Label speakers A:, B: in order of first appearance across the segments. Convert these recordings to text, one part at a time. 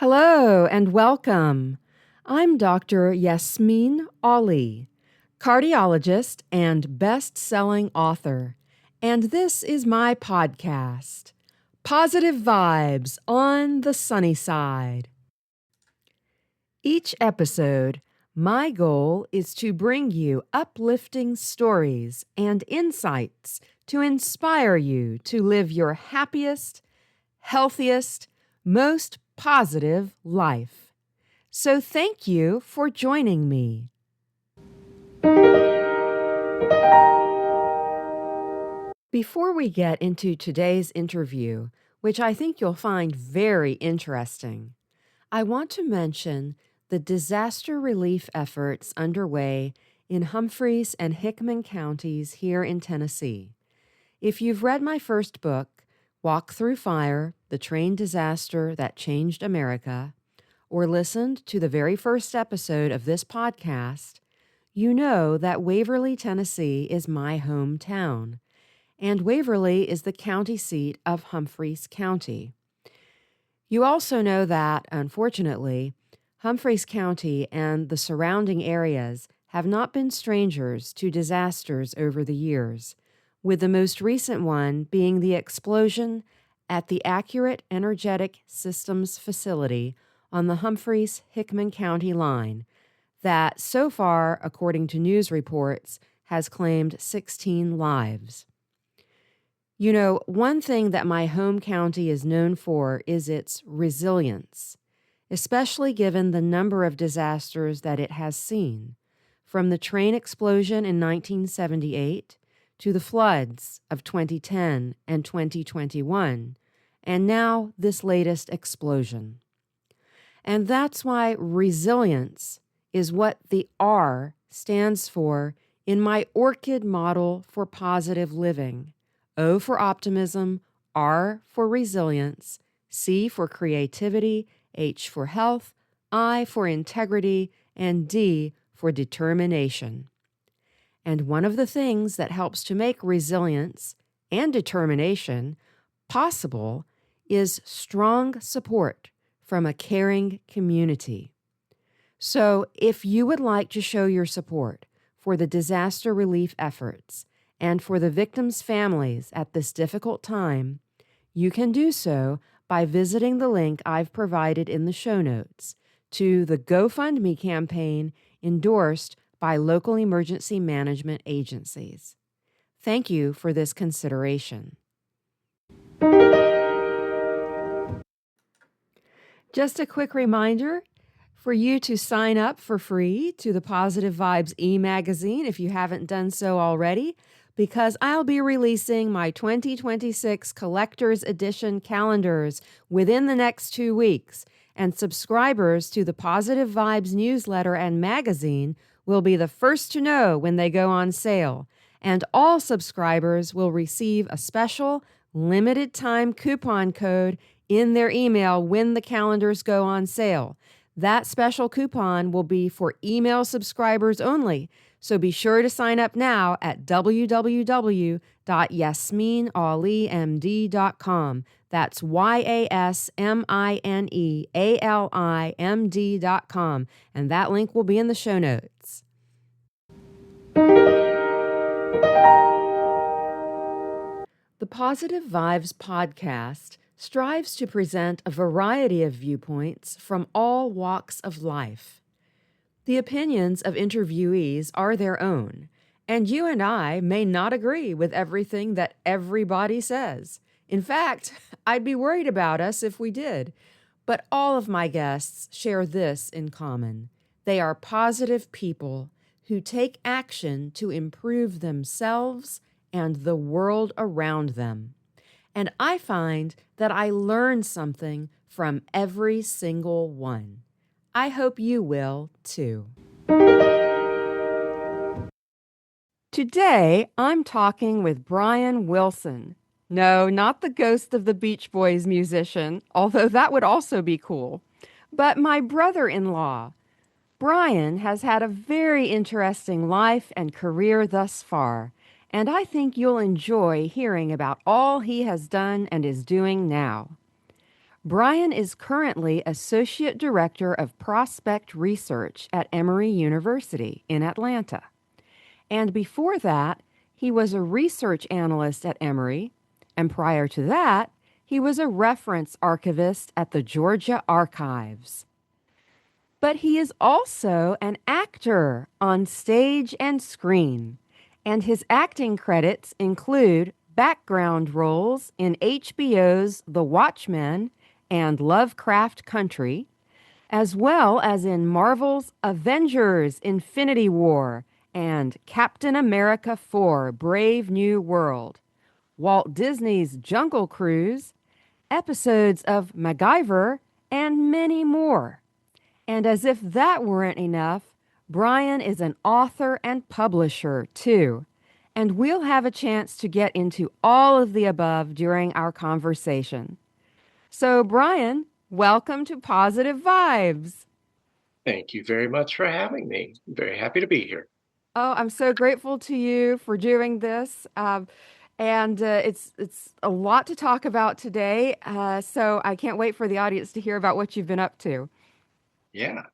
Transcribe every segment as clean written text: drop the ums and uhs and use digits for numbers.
A: Hello and welcome. I'm Dr. Yasmine Ali, cardiologist and best-selling author, and this is my podcast, Positive Vibes on the Sunny Side. Each episode, my goal is to bring you uplifting stories and insights to inspire you to live your happiest, healthiest, most positive life. So thank you for joining me. Before we get into today's interview, which I think you'll find very interesting, I want to mention the disaster relief efforts underway in Humphreys and Hickman counties here in Tennessee. If you've read my first book, Walk Through Fire, The Train Disaster That Changed America, or listened to the very first episode of this podcast, you know that Waverly, Tennessee is my hometown, and Waverly is the county seat of Humphreys County. You also know that, unfortunately, Humphreys County and the surrounding areas have not been strangers to disasters over the years, with the most recent one being the explosion at the Accurate Energetic Systems facility on the Humphreys-Hickman County line that, so far, according to news reports, has claimed 16 lives. You know, one thing that my home county is known for is its resilience, especially given the number of disasters that it has seen, from the train explosion in 1978 to the floods of 2010 and 2021, and now this latest explosion. And that's why resilience is what the R stands for in my ORCID model for positive living. O for optimism, R for resilience, C for creativity, H for health, I for integrity, and D for determination. And one of the things that helps to make resilience and determination possible is strong support from a caring community. So if you would like to show your support for the disaster relief efforts and for the victims' families at this difficult time, you can do so by visiting the link I've provided in the show notes to the GoFundMe campaign endorsed by local emergency management agencies. Thank you for this consideration. Just a quick reminder for you to sign up for free to the Positive Vibes e-magazine if you haven't done so already, because I'll be releasing my 2026 Collector's Edition calendars within the next 2 weeks, and subscribers to the Positive Vibes newsletter and magazine will be the first to know when they go on sale, and all subscribers will receive a special limited time coupon code in their email when the calendars go on sale. That special coupon will be for email subscribers only, so be sure to sign up now at www.yasminealimd.com. That's YASMINEALIMD.com, and that link will be in the show notes. The Positive Vibes podcast strives to present a variety of viewpoints from all walks of life. The opinions of interviewees are their own, and you and I may not agree with everything that everybody says. In fact, I'd be worried about us if we did. But all of my guests share this in common. They are positive people who take action to improve themselves and the world around them. And I find that I learn something from every single one. I hope you will, too. Today, I'm talking with Brian Wilson. No, not the ghost of the Beach Boys musician, although that would also be cool, but my brother-in-law. Brian has had a very interesting life and career thus far, and I think you'll enjoy hearing about all he has done and is doing now. Brian is currently Associate Director of Prospect Research at Emory University in Atlanta. And before that, he was a research analyst at Emory. And prior to that, he was a reference archivist at the Georgia Archives. But he is also an actor on stage and screen. And his acting credits include background roles in HBO's The Watchmen and Lovecraft Country, as well as in Marvel's Avengers Infinity War and Captain America 4 Brave New World, Walt Disney's Jungle Cruise, episodes of MacGyver, and many more. And as if that weren't enough, Brian is an author and publisher too. And we'll have a chance to get into all of the above during our conversation. So, Brian, welcome to Positive Vibes.
B: Thank you very much for having me. I'm very happy to be here.
A: Oh, I'm so grateful to you for doing this. And it's a lot to talk about today. So I can't wait for the audience to hear about what you've been up to.
B: Yeah.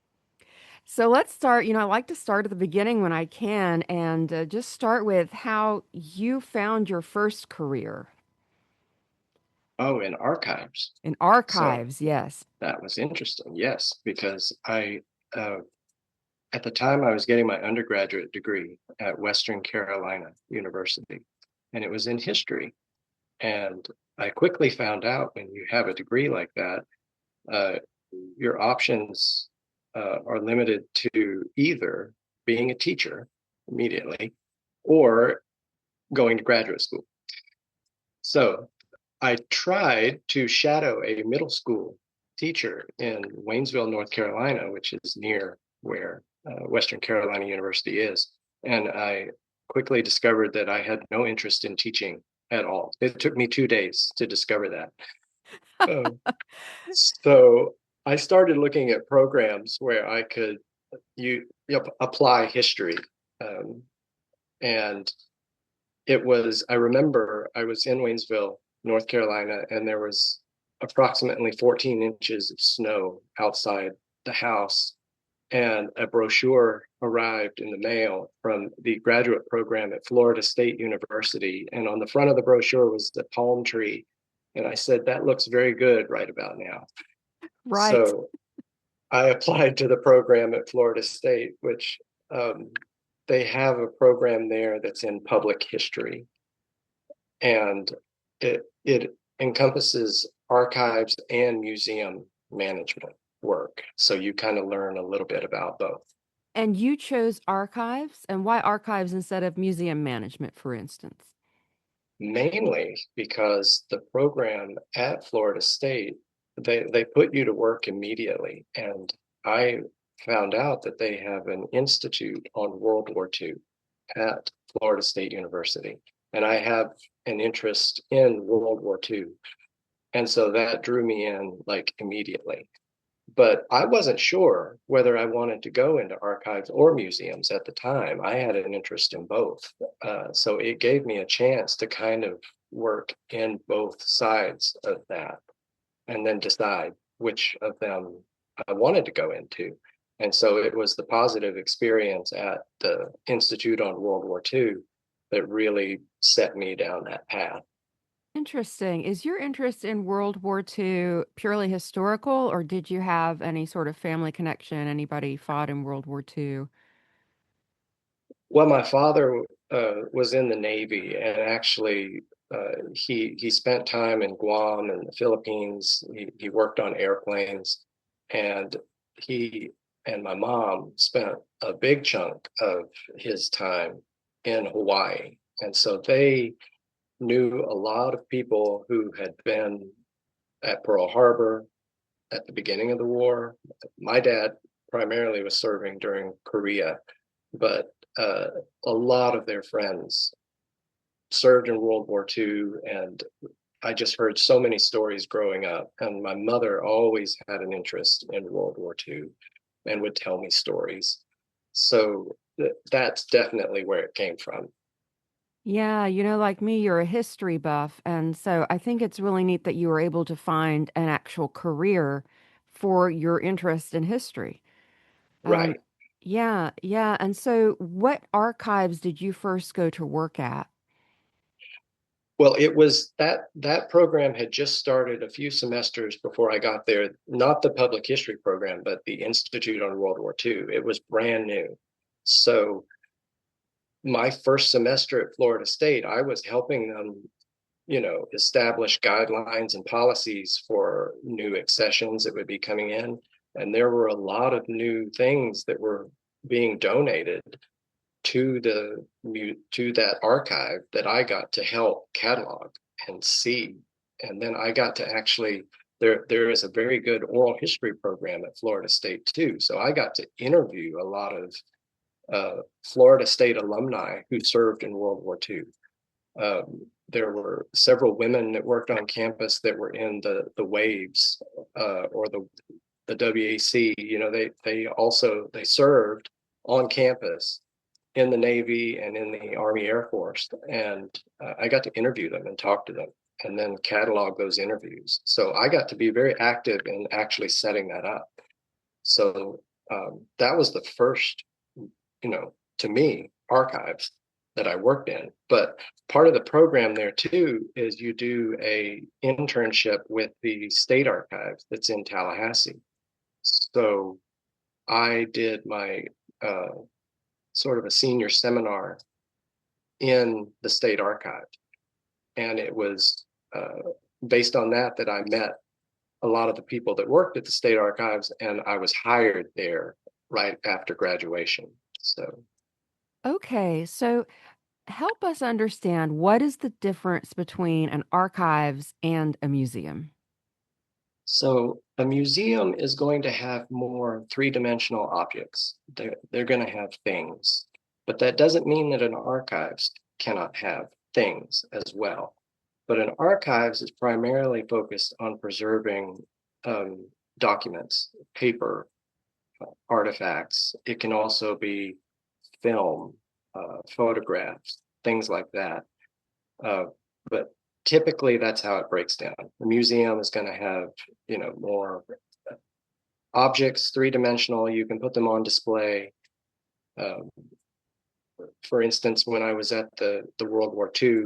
A: So let's start. I like to start at the beginning when I can and just start with how you found your first career
B: Oh, in archives.
A: in
B: So
A: archives. Yes.
B: that was interesting. Yes, because uh, at the time, I was getting my undergraduate degree at Western Carolina University, and it was in history. And I quickly found out when you have a degree like that, uh, your options are limited to either being a teacher immediately or going to graduate school. So I tried to shadow a middle school teacher in Waynesville, North Carolina, which is near where Western Carolina University is. And I quickly discovered that I had no interest in teaching at all. It took me 2 days to discover that. Um, so I started looking at programs where I could apply history. Um, and I remember I was in Waynesville, North Carolina, and there was approximately 14 inches of snow outside the house. And a brochure arrived in the mail from the graduate program at Florida State University. And on the front of the brochure was the palm tree. And I said, that looks very good right about now.
A: Right.
B: So I applied to the program at Florida State, which they have a program there that's in public history, and it encompasses archives and museum management work. So you kind of learn a little bit about both.
A: And you chose archives, and why archives instead of museum management, for instance?
B: Mainly because the program at Florida State, they put you to work immediately. And I found out that they have an institute on World War II at Florida State University. And I have an interest in World War II. And so that drew me in like immediately. But I wasn't sure whether I wanted to go into archives or museums at the time. I had an interest in both. So it gave me a chance to kind of work in both sides of that and then decide which of them I wanted to go into. And so it was the positive experience at the Institute on World War II that really set me down that path.
A: Interesting. Is your interest in World War II purely historical, or did you have any sort of family connection? Anybody fought in World War II?
B: Well, my father was in the Navy, and actually, he spent time in Guam and the Philippines. He worked on airplanes, and he and my mom spent a big chunk of his time in Hawaii, and so they knew a lot of people who had been at Pearl Harbor at the beginning of the war. My dad primarily was serving during Korea, but uh, a lot of their friends served in World War II. And I just heard so many stories growing up. And my mother always had an interest in World War II and would tell me stories. So that's definitely where it came from.
A: Yeah, like me, you're a history buff. And so I think it's really neat that you were able to find an actual career for your interest in history. Um,
B: Right.
A: yeah, yeah. And so what archives did you first go to work at?
B: Well, it was that program had just started a few semesters before I got there. Not the public history program, but the Institute on World War II. It was brand new. So my first semester at Florida State, I was helping them, establish guidelines and policies for new accessions that would be coming in. And there were a lot of new things that were being donated to that archive that I got to help catalog and see. And then I got to actually there is a very good oral history program at Florida State too. So I got to interview a lot of Florida State alumni who served in World War II. There were several women that worked on campus that were in the waves or the WAC. They served on campus in the Navy and in the Army Air Force, and I got to interview them and talk to them, and then catalog those interviews. So I got to be very active in actually setting that up. So that was the first, to me, archives that I worked in. But part of the program there too is you do a internship with the state archives that's in Tallahassee. So I did my sort of a senior seminar in the state archive, and it was based on that I met a lot of the people that worked at the state archives, and I was hired there right after graduation. So
A: Okay, so help us understand what is the difference between an archives and a museum?
B: So a museum is going to have more three-dimensional objects. They're going to have things, but that doesn't mean that an archives cannot have things as well. But an archives is primarily focused on preserving documents, paper, artifacts. It can also be film, photographs, things like that. Uh, but typically, that's how it breaks down. The museum is going to have, more objects, three-dimensional. You can put them on display. Um, for instance, when I was at the World War II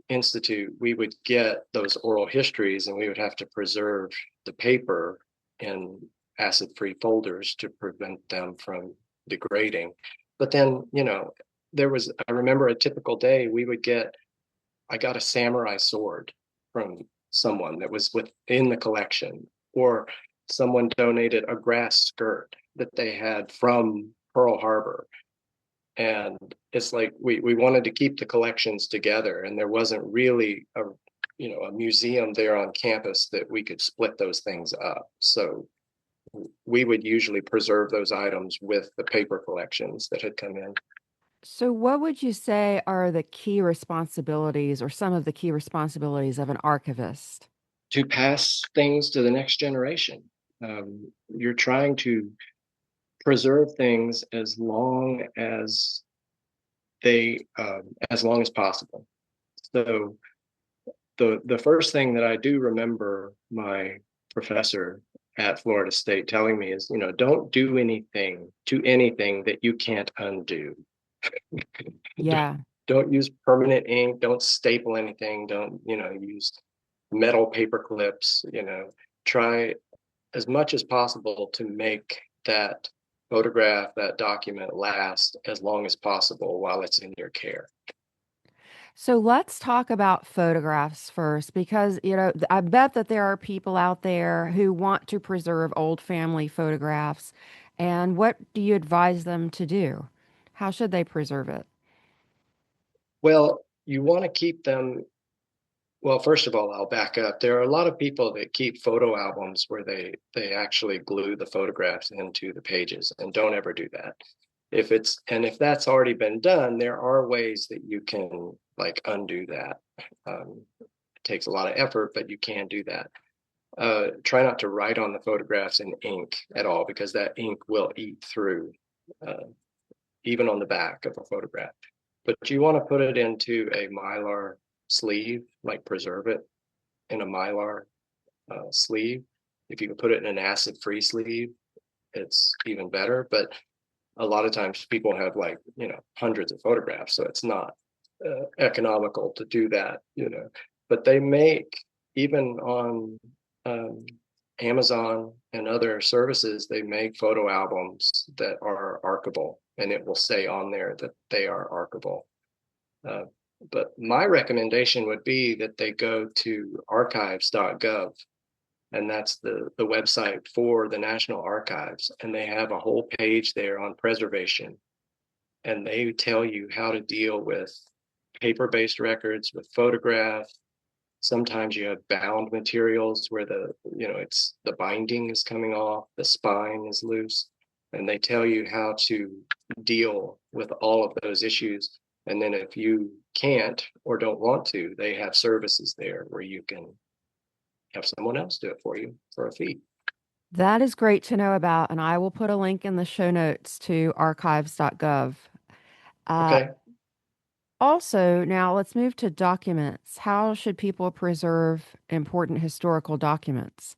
B: Institute, we would get those oral histories, and we would have to preserve the paper in acid-free folders to prevent them from degrading. But then, I remember a typical day we would get I got a samurai sword from someone that was within the collection, or someone donated a grass skirt that they had from Pearl Harbor. And it's like we wanted to keep the collections together, and there wasn't really a museum there on campus that we could split those things up. So we would usually preserve those items with the paper collections that had come in.
A: So, what would you say are the key responsibilities or some of the key responsibilities of an archivist?
B: To pass things to the next generation. You're trying to preserve things as long as possible. So the first thing that I do remember my professor at Florida State telling me is, don't do anything to anything that you can't undo.
A: Yeah.
B: Don't use permanent ink. Don't staple anything. Don't, use metal paper clips. Try as much as possible to make that photograph, that document last as long as possible while it's in your care.
A: So, let's talk about photographs first because, I bet that there are people out there who want to preserve old family photographs. And what do you advise them to do? How should they preserve it?
B: Well, you want to keep them. Well, first of all, I'll back up. There are a lot of people that keep photo albums where they actually glue the photographs into the pages, and don't ever do that. If that's already been done, there are ways that you can like undo that. It takes a lot of effort, but you can do that. Try not to write on the photographs in ink at all, because that ink will eat through, uh, even on the back of a photograph. but you want to put it into a mylar sleeve, like preserve it in a mylar sleeve. If you can put it in an acid-free sleeve, it's even better. But a lot of times people have like, hundreds of photographs, so it's not economical to do that. But they make, even on um, Amazon and other services, they make photo albums that are archivable, and it will say on there that they are archivable. Uh, but my recommendation would be that they go to archives.gov, and that's the website for the National Archives, and they have a whole page there on preservation, and they tell you how to deal with paper-based records, with photographs. Sometimes you have bound materials where it's the binding is coming off, the spine is loose, and they tell you how to deal with all of those issues. And then if you can't or don't want to, they have services there where you can have someone else do it for you for a fee.
A: That is great to know about, and I will put a link in the show notes to archives.gov. Uh,
B: Okay.
A: Also, now let's move to documents. How should people preserve important historical documents?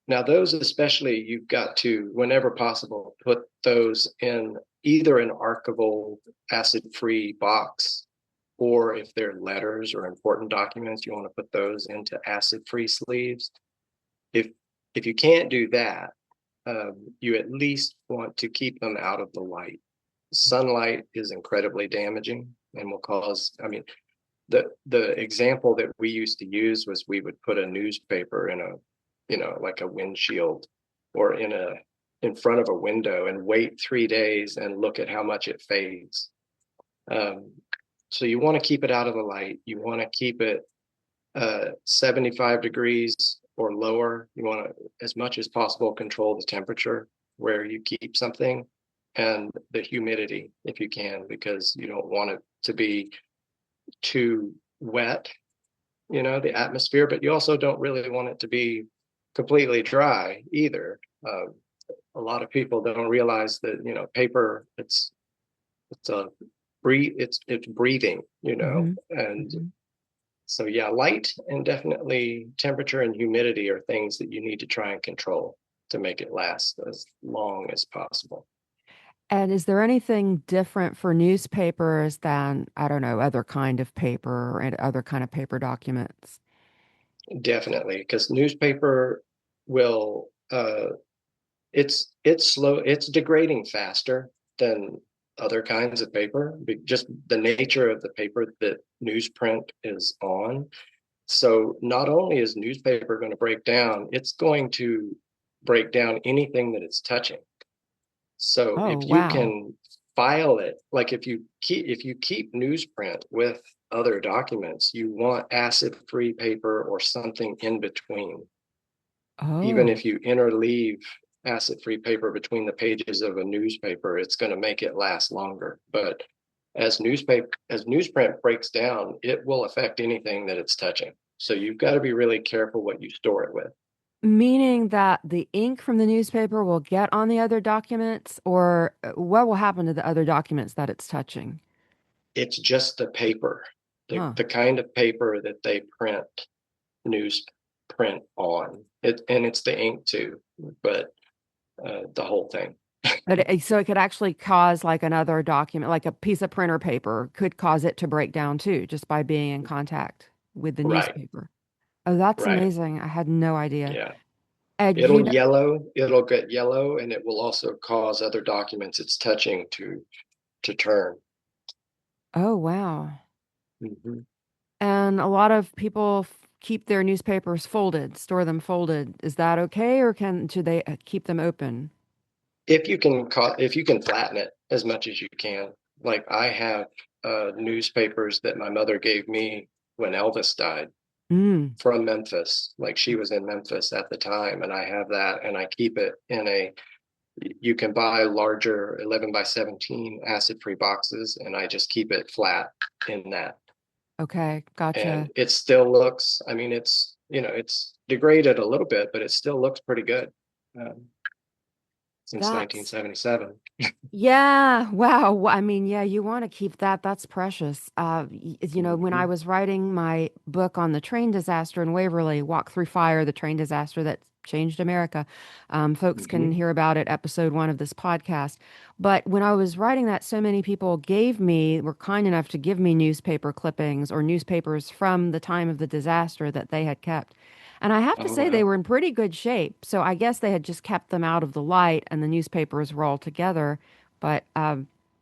B: Now, those especially, you've got to, whenever possible, put those in either an archival acid-free box, or if they're letters or important documents, you want to put those into acid-free sleeves. If if you can't do that, you at least want to keep them out of the light. Sunlight is incredibly damaging and will cause, I mean, the example that we used to use was we would put a newspaper in like a windshield, or in front of a window, and wait 3 days and look at how much it fades. Um, so you want to keep it out of the light. You want to keep it 75 degrees or lower. You want to, as much as possible, control the temperature where you keep something, and the humidity if you can, because you don't want it to be too wet, the atmosphere, but you also don't really want it to be completely dry either. A lot of people don't realize that, paper, it's a it's breathing,
A: Hmm.
B: and
A: Hmm.
B: so yeah, light and definitely temperature and humidity are things that you need to try and control to make it last as long as possible.
A: And is there anything different for newspapers than, I don't know, other kind of paper and other kind of paper documents?
B: Definitely, because newspaper will it's slow, it's degrading faster than other kinds of paper, just the nature of the paper that newsprint is on. So not only is newspaper going to break down, it's going to break down anything that it's touching. So
A: Oh,
B: if you
A: wow.
B: can file it, like if you keep newsprint with other documents, you want acid-free paper or something in between. Even
A: Oh,
B: if you interleave acid-free paper between the pages of a newspaper, it's going to make it last longer. But as newsprint breaks down, it will affect anything that it's touching. So you've got to be really careful what you store it with.
A: meaning that the ink from the newspaper will get on the other documents, or what will happen to the other documents that it's touching?
B: It's just the paper, the,
A: Huh.
B: the kind of paper that they print newsprint on it, and it's the ink too, but the whole thing.
A: So it could actually cause like another document, like a piece of printer paper, could cause it to break down too, just by being in contact with the
B: Right,
A: newspaper. Oh, that's
B: right.
A: amazing. I had no idea.
B: Yeah.
A: Did you know?
B: It'll get yellow, and it will also cause other documents it's touching to turn.
A: Oh, wow.
B: Mhm.
A: And a lot of people keep their newspapers folded, store them folded. Is that okay, or should they keep them open?
B: If you can flatten it as much as you can. Like I have newspapers that my mother gave me when Elvis died,
A: Mm,
B: from Memphis. Like she was in Memphis at the time, and I have that, and I keep it in a. You can buy larger 11 by 17 acid-free boxes, and I just keep it flat in that.
A: okay, gotcha.
B: And it still looks. I mean, it's degraded a little bit, but it still looks pretty good. Um, since
A: That's
B: 1977.
A: Yeah, wow. I mean, yeah, you want to keep that. That's precious. When I
B: Mhm.
A: was writing my book on the train disaster in Waverly, Walk Through Fire, the train disaster that changed America, folks can
B: Mhm.
A: hear about it, episode 1 of this podcast. But when I was writing that, so many people were kind enough to give me newspaper clippings or newspapers from the time of the disaster that they had kept. And I have to
B: Oh
A: say they
B: wow,
A: were in pretty good shape. So I guess they had just kept them out of the light and the newspapers were all together, but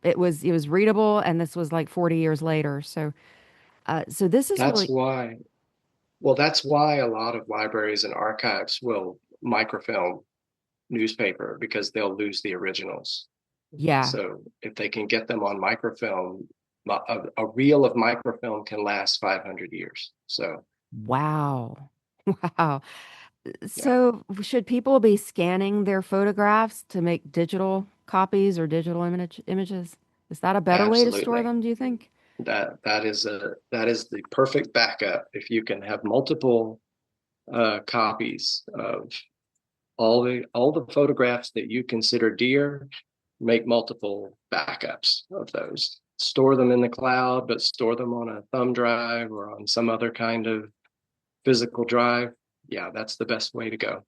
A: it was readable, and this was like 40 years later. So this is
B: that's
A: really
B: why. Well, that's why a lot of libraries and archives will microfilm newspaper because they'll lose the originals.
A: yeah.
B: So if they can get them on microfilm, a reel of microfilm can last 500 years. So
A: Wow. Wow.
B: yeah,
A: So should people be scanning their photographs to make digital copies or digital images? Is that a better way to store
B: absolutely.
A: them, do you think?
B: That is the perfect backup. If you can have multiple copies of all the photographs that you consider dear, make multiple backups of those. Store them in the cloud, but store them on a thumb drive or on some other kind of physical drive. Yeah, that's the best way to go.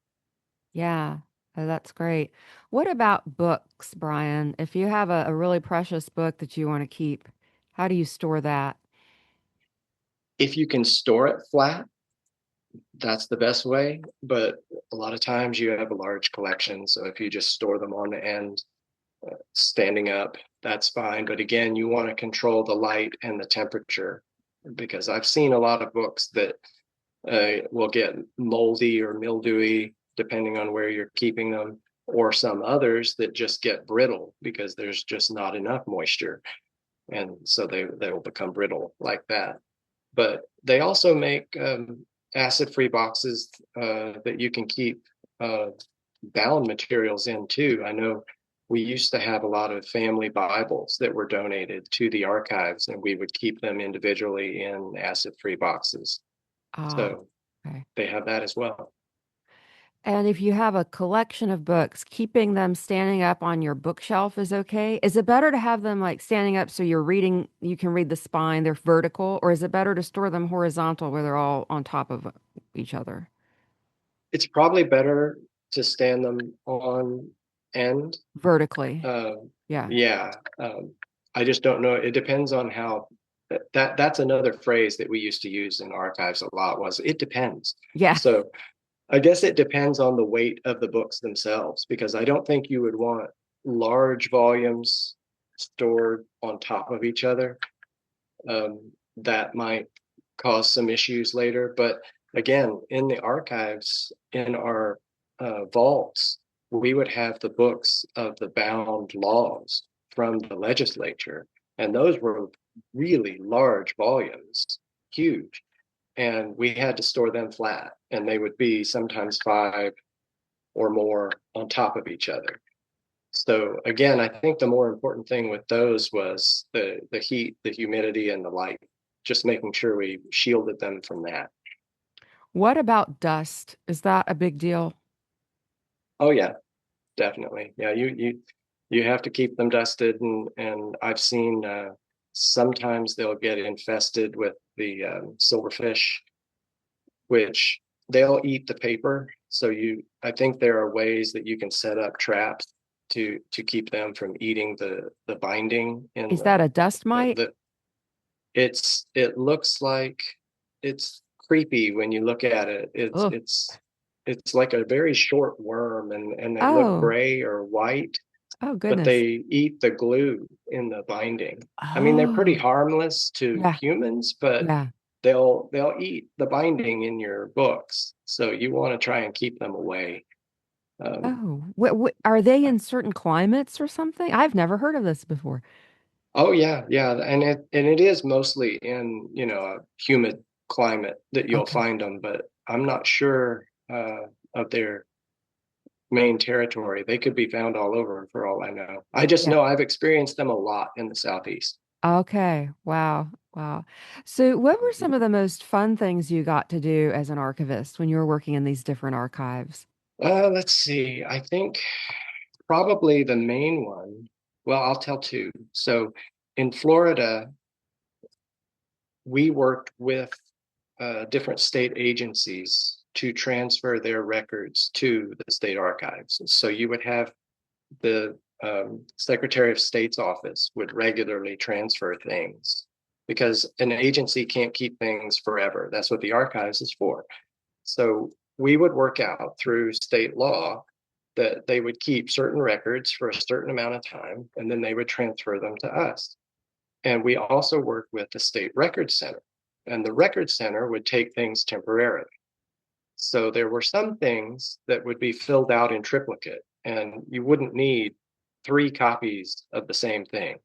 A: Yeah. Oh, that's great. What about books, Brian? If you have a really precious book that you want to keep, how do you store that?
B: If you can store it flat, that's the best way. But a lot of times you have a large collection. So if you just store them on the end, standing up, that's fine. But again, you want to control the light and the temperature because I've seen a lot of books that will get moldy or mildewy depending on where you're keeping them, or some others that just get brittle because there's just not enough moisture. And so they will become brittle like that. But they also make acid-free boxes that you can keep uh, bound materials in too. I know we used to have a lot of family Bibles that were donated to the archives, and we would keep them individually in acid-free boxes.
A: Ah,
B: So
A: okay.
B: they have that as well.
A: And if you have a collection of books, keeping them standing up on your bookshelf is okay. Is it better to have them like standing up so you can read the spine, they're vertical, or is it better to store them horizontal where they're all on top of each other?
B: It's probably better to stand them on end.
A: Vertically.
B: Um,
A: Yeah.
B: yeah, I just don't know. It depends on how that's another phrase that we used to use in archives a lot was it depends.
A: Yeah.
B: So I guess it depends on the weight of the books themselves, because I don't think you would want large volumes stored on top of each other. That might cause some issues later. But again, in the archives, in our vaults, we would have the books of the bound laws from the legislature. And those were really large volumes, huge. And we had to store them flat, and they would be sometimes five or more on top of each other. So again, I think the more important thing with those was the heat, the humidity, and the light. Just making sure we shielded them from that.
A: What about dust? Is that a big deal?
B: Oh yeah, definitely. Yeah, you have to keep them dusted, and I've seen sometimes they'll get infested with the silverfish, which they'll eat the paper. So I think there are ways that you can set up traps to keep them from eating the binding in
A: Is that a dust mite?
B: the it looks like it's creepy when you look at it. It's
A: Oh,
B: it's it's like a very short worm, and they look
A: oh,
B: gray or white,
A: oh,
B: but
A: goodness.
B: they eat the glue in the binding. I mean, they're pretty
A: Oh,
B: harmless to
A: yeah,
B: humans, but
A: yeah.
B: they'll eat the binding in your books. So you want to try and keep them away. Um,
A: Oh, are they in certain climates or something? I've never heard of this before.
B: oh yeah, yeah, and it is mostly in a humid climate that you'll
A: Okay.
B: find them, but I'm not sure of their main territory. They could be found all over for all I know. I just
A: Yeah.
B: know I've experienced them a lot in the southeast.
A: Okay. Wow. Wow. So, what were some of the most fun things you got to do as an archivist when you were working in these different archives?
B: Let's see. I think. Probably the main one. Well, I'll tell two. So in Florida, we worked with different state agencies to transfer their records to the state archives. So you would have the Secretary of State's office would regularly transfer things because an agency can't keep things forever. That's what the archives is for. So we would work out through state law that they would keep certain records for a certain amount of time, and then they would transfer them to us. And we also worked with the state record center, and the record center would take things temporarily. So there were some things that would be filled out in triplicate, and you wouldn't need three copies of the same thing.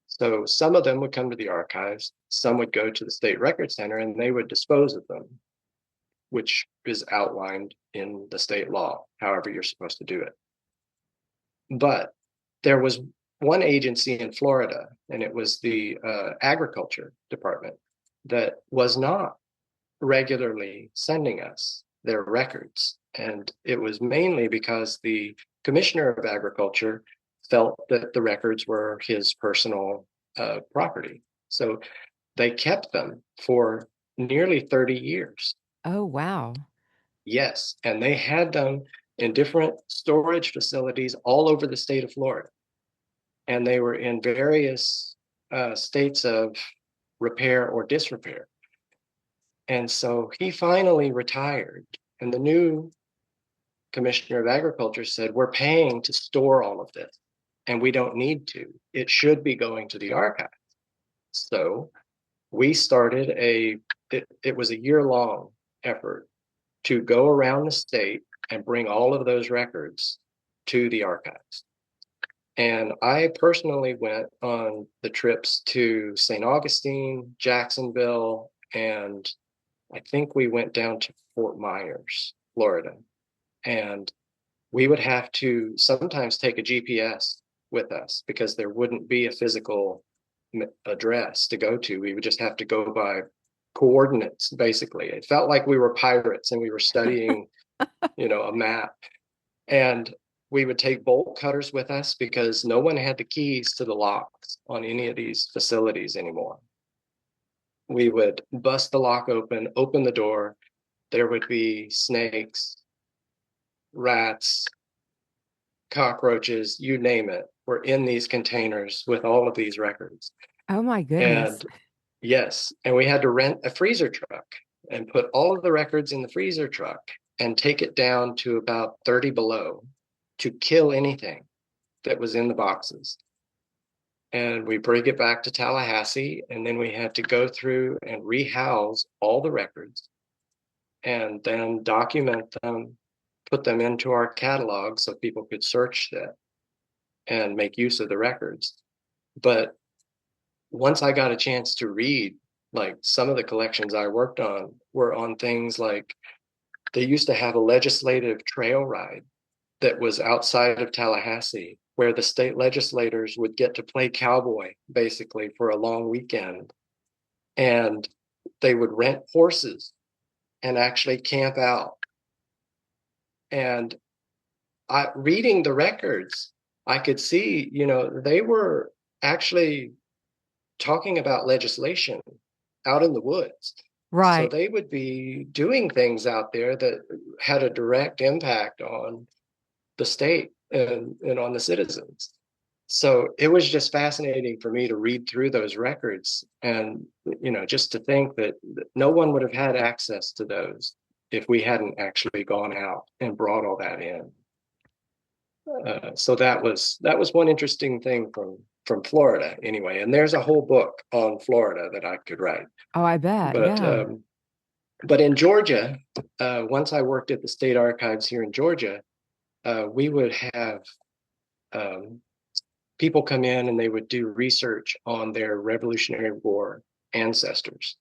B: So some of them would come to the archives, some would go to the state record center, and they would dispose of them, which is outlined in the state law, however you're supposed to do it. But there was one agency in Florida, and it was the agriculture department, that was not regularly sending us their records. And it was mainly because the commissioner of agriculture felt that the records were his personal property. So they kept them for nearly 30 years.
A: Oh, wow.
B: Yes, and they had them in different storage facilities all over the state of Florida. And they were in various states of repair or disrepair. And so he finally retired. And the new commissioner of agriculture said, we're paying to store all of this, and we don't need to. It should be going to the archives. So we started it was a year-long effort to go around the state and bring all of those records to the archives. And I personally went on the trips to St. Augustine, Jacksonville, and I think we went down to Fort Myers, Florida. And we would have to sometimes take a GPS with us because there wouldn't be a physical address to go to. We would just have to go by coordinates, basically. It felt like we were pirates and we were studying, a map. And we would take bolt cutters with us because no one had the keys to the locks on any of these facilities anymore. We would bust the lock open the door. There would be snakes, rats, cockroaches, you name it, were in these containers with all of these records.
A: Oh, my goodness.
B: And yes, and we had to rent a freezer truck and put all of the records in the freezer truck and take it down to about 30 below to kill anything that was in the boxes. And we bring it back to Tallahassee, and then we had to go through and rehouse all the records and then document them, put them into our catalog so people could search that and make use of the records. But once I got a chance to read, like some of the collections I worked on were on things like they used to have a legislative trail ride that was outside of Tallahassee, where the state legislators would get to play cowboy basically for a long weekend. And they would rent horses and actually camp out. And reading the records, I could see, they were actually talking about legislation out in the woods. So
A: Right.
B: they would be doing things out there that had a direct impact on the state and on the citizens. So it was just fascinating for me to read through those records and, just to think that no one would have had access to those if we hadn't actually gone out and brought all that in. So that was one interesting thing from Florida anyway. And there's a whole book on Florida that I could write.
A: Oh, I bet.
B: But
A: Yeah.
B: but in Georgia, once I worked at the state archives here in Georgia, we would have people come in and they would do research on their Revolutionary War ancestors.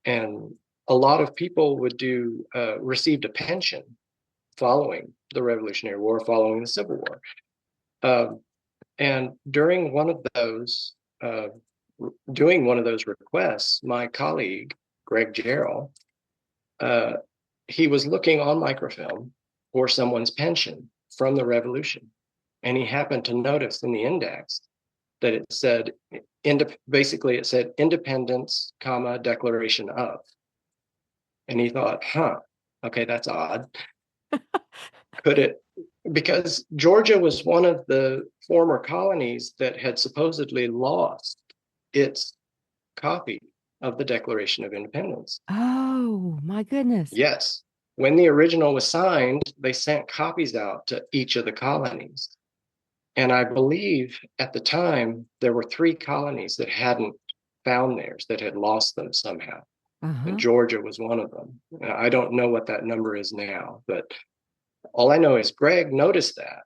B: And a lot of people would received a pension following the Revolutionary War, following the Civil War. And during one of those, doing one of those requests, my colleague, Greg Jarrell, he was looking on microfilm for someone's pension from the Revolution. and he happened to notice in the index that it said, basically it said independence, comma, declaration of. And he thought, huh, okay, that's odd. Could it, because Georgia was one of the former colonies that had supposedly lost its copy of the Declaration of Independence.
A: Oh, my goodness.
B: Yes. When the original was signed, they sent copies out to each of the colonies. And I believe at the time there were three colonies that hadn't found theirs, that had lost them somehow. And
A: Uh-huh.
B: Georgia was one of them. I don't know what that number is now, but all I know is Greg noticed that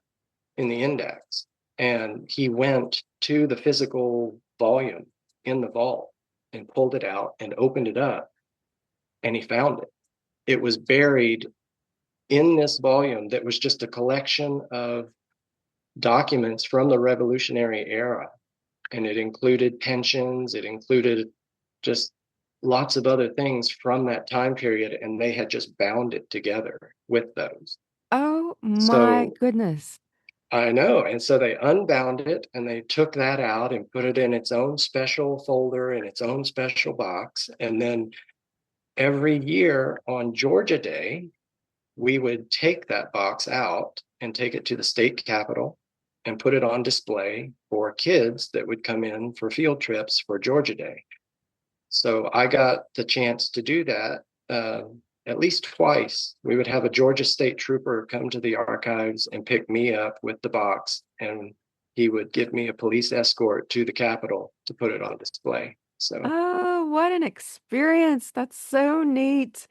B: in the index, and he went to the physical volume in the vault and pulled it out and opened it up, and he found it. It was buried in this volume that was just a collection of documents from the Revolutionary era. And it included pensions, it included just lots of other things from that time period. And they had just bound it together with those.
A: Oh, my
B: So
A: goodness.
B: I know. And so they unbound it and they took that out and put it in its own special folder in its own special box. And then every year on Georgia Day, we would take that box out and take it to the state capitol and put it on display for kids that would come in for field trips for Georgia Day. So I got the chance to do that at least twice. We would have a Georgia State trooper come to the archives and pick me up with the box, and he would give me a police escort to the Capitol to put it on display. So
A: Oh, what an experience. That's so neat.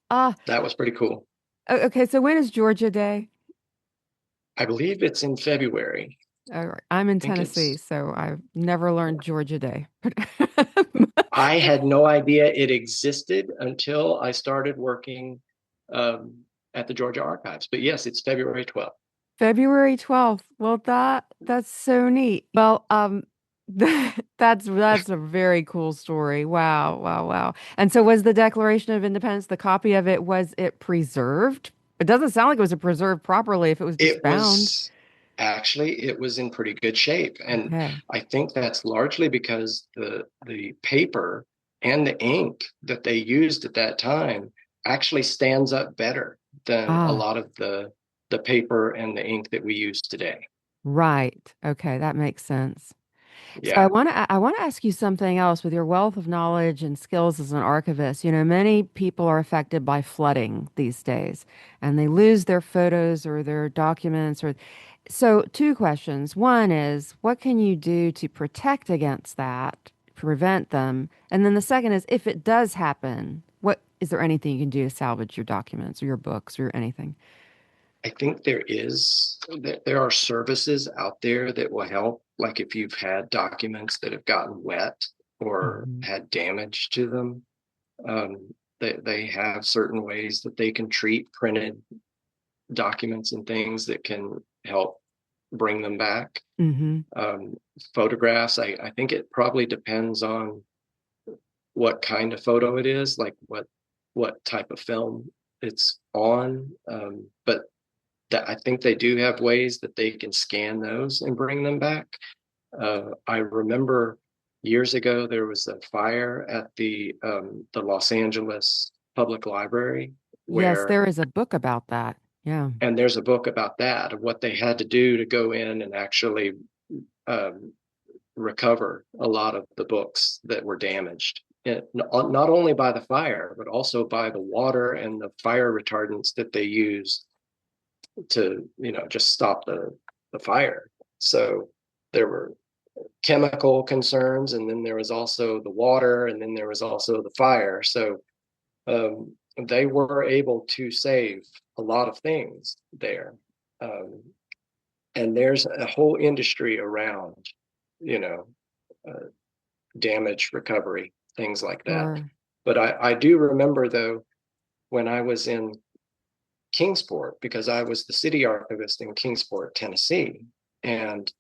A: Ah,
B: that was pretty cool.
A: okay. So when is Georgia Day?
B: I believe it's in February.
A: All right. I'm in
B: I think
A: Tennessee,
B: it's,
A: so I've never learned Georgia Day.
B: I had no idea it existed until I started working um, at the Georgia Archives. But yes, it's February 12th.
A: February 12th. Well, that's so neat. Well, that's a very cool story. Wow, wow, wow. And so was the Declaration of Independence, the copy of it, was it preserved? It doesn't sound like it was preserved properly if it was just
B: It
A: bound.
B: was actually it was in pretty good shape, and
A: Okay.
B: I think that's largely because the paper and the ink that they used at that time actually stands up better than a
A: Ah,
B: lot of the paper and the ink that we use today.
A: right. Okay, that makes sense. So
B: Yeah,
A: I want to ask you something else with your wealth of knowledge and skills as an archivist. You know, many people are affected by flooding these days and they lose their photos or their documents or so two questions. One is what can you do to protect against that, prevent them? And then the second is if it does happen, what is there anything you can do to salvage your documents or your books or anything?
B: I think there are services out there that will help. Like if you've had documents that have gotten wet or
A: Hmm.
B: had damage to them, they have certain ways that they can treat printed documents and things that can help bring them back.
A: Hmm.
B: Um, Photographs, I think it probably depends on what kind of photo it is, like what type of film it's on. But that I think they do have ways that they can scan those and bring them back. I remember years ago there was a fire at the Los Angeles Public Library
A: Yes,
B: where,
A: there is a book about that. Yeah.
B: and there's a book about that, of what they had to do to go in and actually um, recover a lot of the books that were damaged. Not only by the fire, but also by the water and the fire retardants that they used to, just stop the fire. So there were chemical concerns, and then there was also the water, and then there was also the fire. So they were able to save a lot of things there. Um, and there's a whole industry around, you know, uh, damage recovery, things like that.
A: Sure.
B: But I do remember, though, when I was in Kingsport, because I was the city archivist in Kingsport, Tennessee. And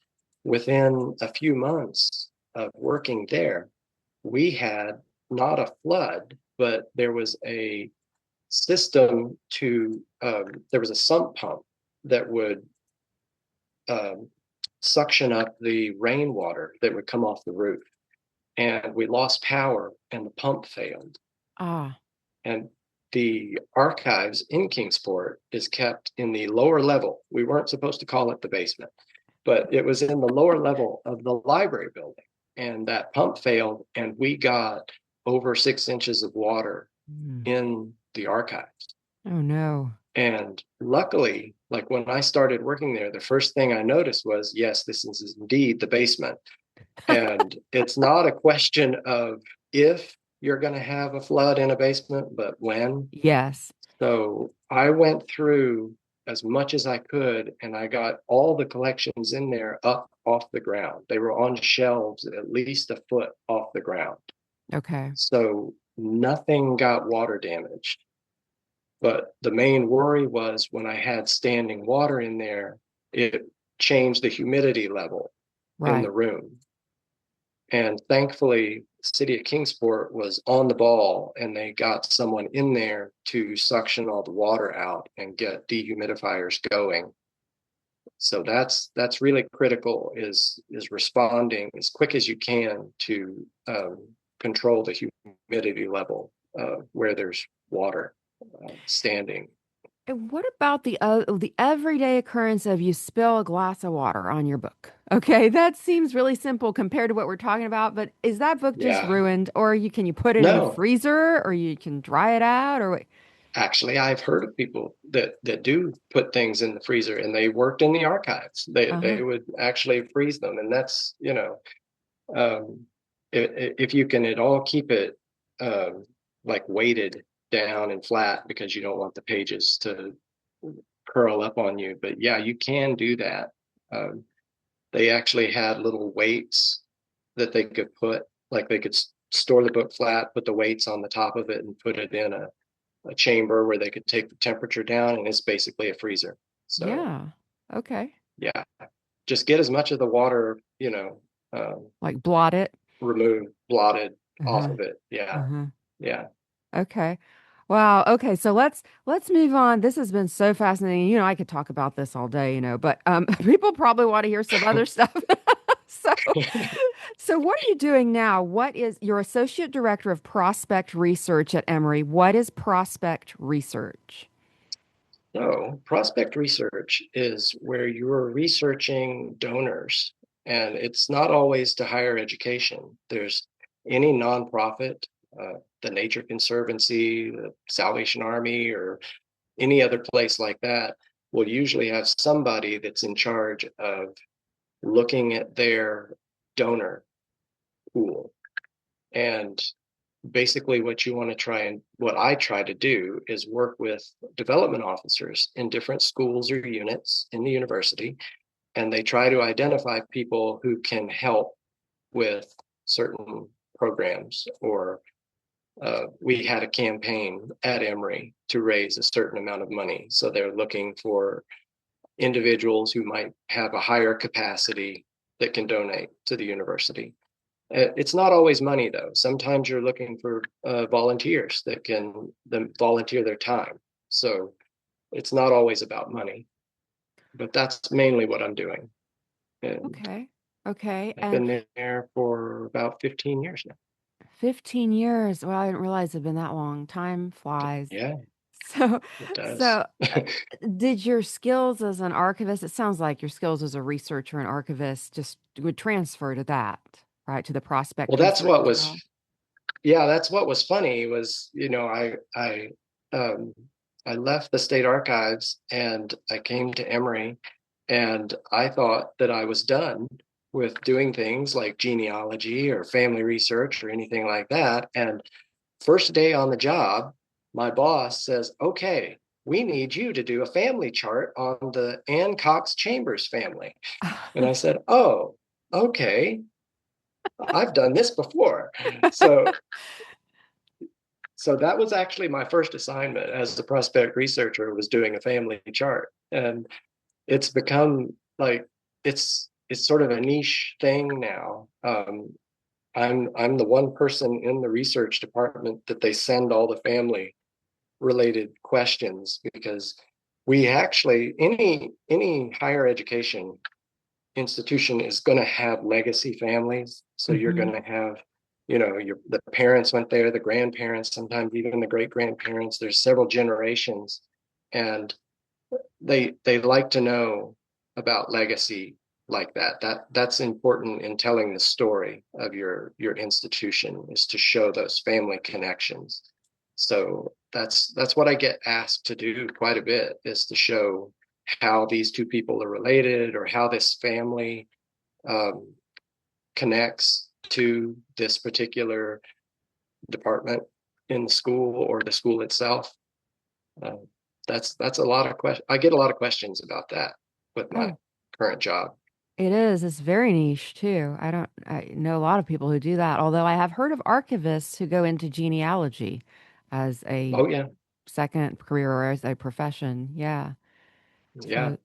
B: within a few months of working there, we had not a flood, but there was a there was a sump pump that would suction up the rainwater that would come off the roof. And we lost power and the pump failed.
A: Ah,
B: And the archives in Kingsport is kept in the lower level. We weren't supposed to call it the basement, but it was in the lower level of the library building. And that pump failed, and we got over 6 inches of water
A: mm.
B: in the archives.
A: Oh no.
B: And luckily, like when I started working there, the first thing I noticed was, yes, this is indeed the basement. And it's not a question of if you're going to have a flood in a basement, but when.
A: Yes.
B: So I went through as much as I could, and I got all the collections in there up off the ground. They were on shelves at least a foot off the ground.
A: Okay.
B: So nothing got water damaged. But the main worry was when I had standing water in there, it changed the humidity level in the
A: Right.
B: room. And thankfully, the city of Kingsport was on the ball, and they got someone in there to suction all the water out and get dehumidifiers going. So that's really critical, is responding as quick as you can to control the humidity level where there's water standing.
A: And what about the everyday occurrence of you spill a glass of water on your book? Okay, that seems really simple compared to what we're talking about, but is that book just
B: Yeah.
A: ruined, or you can you put it in the
B: No,
A: freezer, or you can dry it out, or what?
B: actually, I've heard of people that do put things in the freezer, and they worked in the archives. They
A: Uh-huh.
B: would actually freeze them, and that's, um, if you can at all keep it like weighted down and flat because you don't want the pages to curl up on you. But yeah, you can do that. Um, they actually had little weights that they could put, like they could store the book flat, put the weights on the top of it, and put it in a chamber where they could take the temperature down, and it's basically a freezer. So
A: Yeah. Okay.
B: yeah, just get as much of the water,
A: Like blot it.
B: removed, blotted off
A: Uh-huh.
B: of it. Yeah,
A: Uh-huh.
B: yeah.
A: Okay. Wow. Okay. So let's move on. This has been so fascinating. I could talk about this all day, but people probably want to hear some other stuff. So so what are you doing now? What is your associate director of prospect research at Emory? What is prospect research?
B: So prospect research is where you're researching donors, and it's not always to higher education. There's any nonprofit, the Nature Conservancy, the Salvation Army, or any other place like that will usually have somebody that's in charge of looking at their donor pool. And basically, what I try to do is work with development officers in different schools or units in the university, and they try to identify people who can help with certain programs. Or we had a campaign at Emory to raise a certain amount of money. So they're looking for individuals who might have a higher capacity that can donate to the university. It's not always money, though. Sometimes you're looking for volunteers that can volunteer their time. So it's not always about money, but that's mainly what I'm doing. And
A: Okay. Okay.
B: I've
A: And
B: been there for about 15 years now.
A: 15 years. Well, I didn't realize it'd been that long. Time flies.
B: Yeah,
A: So,
B: it does.
A: so did your skills as an archivist, it sounds like your skills as a researcher and archivist just would transfer to that, right? To the
B: Well,
A: prospect research as well.
B: that's what was funny was, um, I left the state archives and I came to Emory, and I thought that I was done with doing things like genealogy or family research or anything like that. And first day on the job, my boss says, "Okay, we need you to do a family chart on the Ann Cox Chambers family." And I said, "Oh, okay, I've done this before." So so that was actually my first assignment as a prospect researcher, was doing a family chart. And it's become like it's sort of a niche thing now. I'm the one person in the research department that they send all the family related questions, because we actually, any higher education institution is going to have legacy families. So you're
A: Hmm.
B: going to have, the parents went there, the grandparents, sometimes even the great grandparents. There's several generations, and they like to know about legacy like that. That's important in telling the story of your institution, is to show those family connections. So that's what I get asked to do quite a bit, is to show how these two people are related, or how this family um, connects to this particular department in the school or the school itself. Uh, that's a lot of questions. I get a lot of questions about that with my
A: Oh,
B: current job.
A: it is. It's very niche too. I know a lot of people who do that, although I have heard of archivists who go into genealogy as a
B: Oh yeah,
A: second career or as a profession. Yeah.
B: yeah.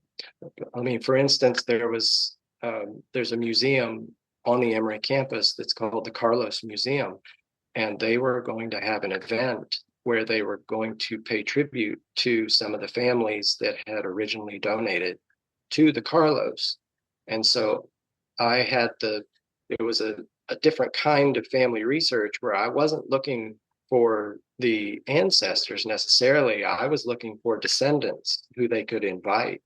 A: So,
B: I mean, for instance, there's a museum on the Emory campus that's called the Carlos Museum, and they were going to have an event where they were going to pay tribute to some of the families that had originally donated to the Carlos. And so I had it was a different kind of family research, where I wasn't looking for the ancestors necessarily. I was looking for descendants who they could invite,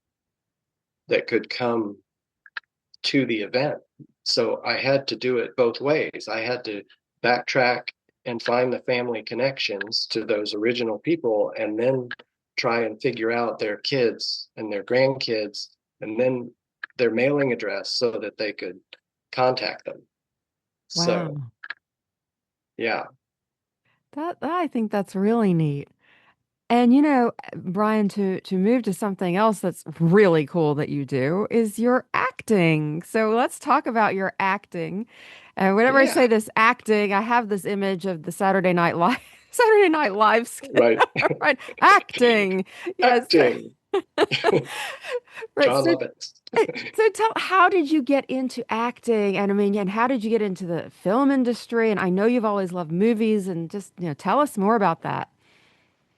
B: that could come to the event. So I had to do it both ways. I had to backtrack and find the family connections to those original people, and then try and figure out their kids and their grandkids, and then their mailing address, so that they could contact them. So,
A: wow.
B: yeah.
A: I think that's really neat. And you know, Brian, to move to something else that's really cool that you do is your acting. So let's talk about your acting. And whenever I say
B: Yeah.
A: this acting, I have this image of the Saturday Night Live Saturday Night Live skit,
B: Right.
A: right? Acting. Yes.
B: Acting.
A: Right.
B: John
A: So
B: Lovitz.
A: so tell, how did you get into acting? And I mean, and how did you get into the film industry? And I know you've always loved movies, and just, tell us more about that.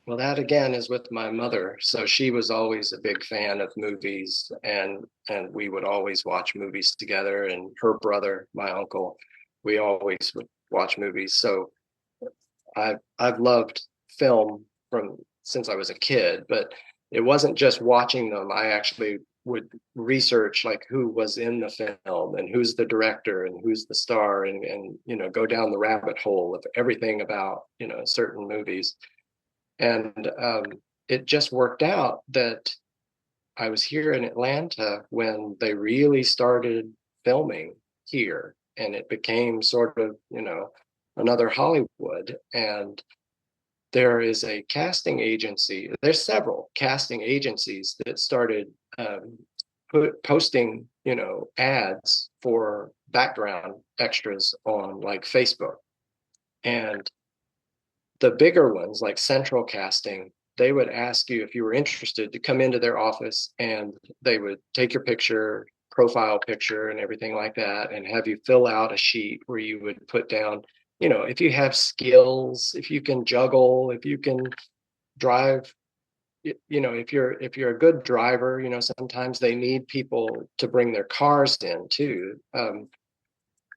B: Well, that again is with my mother. So she was always a big fan of movies, and we would always watch movies together. And her brother, my uncle, we always would watch movies. So I've loved film from since I was a kid, but it wasn't just watching them. I actually would research, like, who was in the film, and who's the director, and who's the star, and go down the rabbit hole of everything about certain movies. And it just worked out that I was here in Atlanta when they really started filming here, and it became sort of, another Hollywood. And there is a casting agency, there's several casting agencies that started posting, ads for background extras on, like, Facebook. And the bigger ones, like Central Casting, they would ask you if you were interested to come into their office, and they would take your picture, profile picture, and everything like that, and have you fill out a sheet where you would put down, if you have skills, if you can juggle, if you can drive, if you're a good driver. Sometimes they need people to bring their cars in too.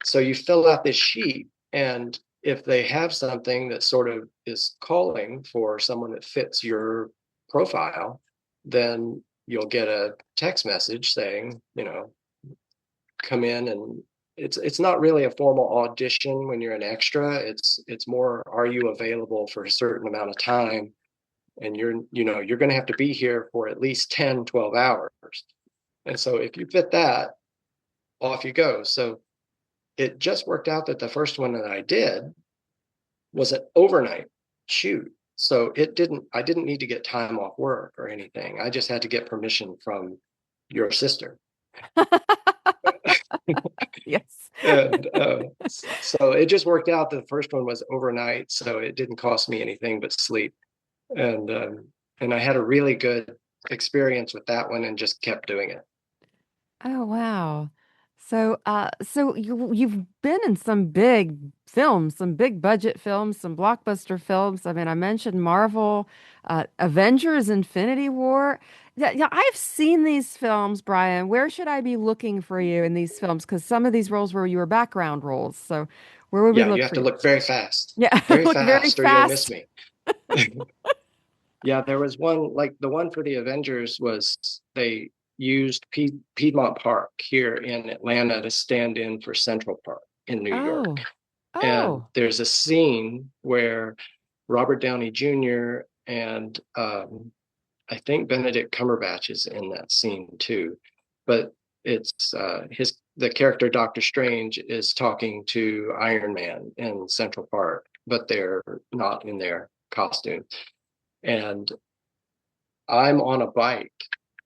B: So you fill out this sheet, and if they have something that sort of is calling for someone that fits your profile, then you'll get a text message saying, come in. And it's not really a formal audition when you're an extra. It's more, are you available for a certain amount of time? And you're going to have to be here for at least 10-12 hours. And so if you fit that, off you go. So it just worked out that the first one that I did was an overnight shoot. So I didn't need to get time off work or anything. I just had to get permission from your sister.
A: Yes.
B: And so it just worked out that the first one was overnight. So it didn't cost me anything but sleep. And I had a really good experience with that one, and just kept doing it.
A: Oh, wow. So, so you've been in some big films, some big budget films, some blockbuster films. I mean, I mentioned Marvel, Avengers, Infinity War. Yeah, yeah, I've seen these films, Brian. Where should I be looking for you in these films? Because some of these roles were your background roles. So where would we
B: Yeah, you
A: look
B: have
A: for
B: to
A: you?
B: look very fast,
A: Yeah,
B: very
A: look very
B: fast, or you'll miss
A: fast.
B: me. Yeah, there was one, like the one for the Avengers was they used Piedmont Park here in Atlanta to stand in for Central Park in New York.
A: Oh,
B: And
A: oh.
B: there's a scene where Robert Downey Jr. and I think Benedict Cumberbatch is in that scene too. But it's the character Doctor Strange is talking to Iron Man in Central Park, but they're not in their costume. And I'm on a bike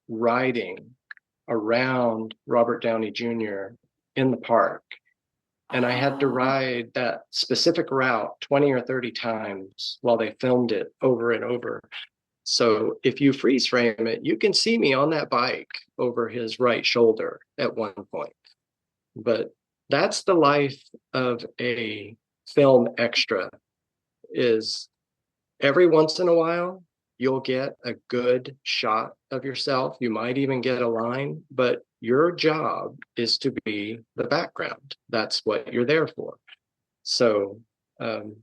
B: riding around Robert Downey Jr. in the park. And I had to
A: Oh,
B: ride that specific route 20 or 30 times while they filmed it over and over. So if you freeze frame it, you can see me on that bike over his right shoulder at one point. But that's the life of a film extra is every once in a while you'll get a good shot of yourself. You might even get a line, but your job is to be the background. That's what you're there for. So, um,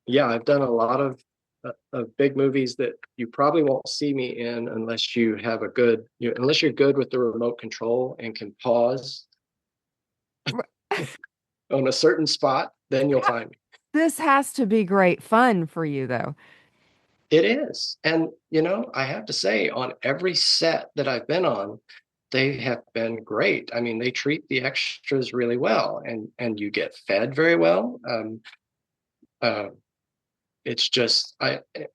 B: yeah, I've done a lot of big movies that you probably won't see me in unless you have a good, unless you're good with the remote control and can pause on a certain spot, then you'll
A: yeah.
B: find me.
A: This has to be great fun for you, though.
B: It is. And, I have to say, on every set that I've been on, they have been great. I mean, they treat the extras really well and you get fed very well. Uh, it's just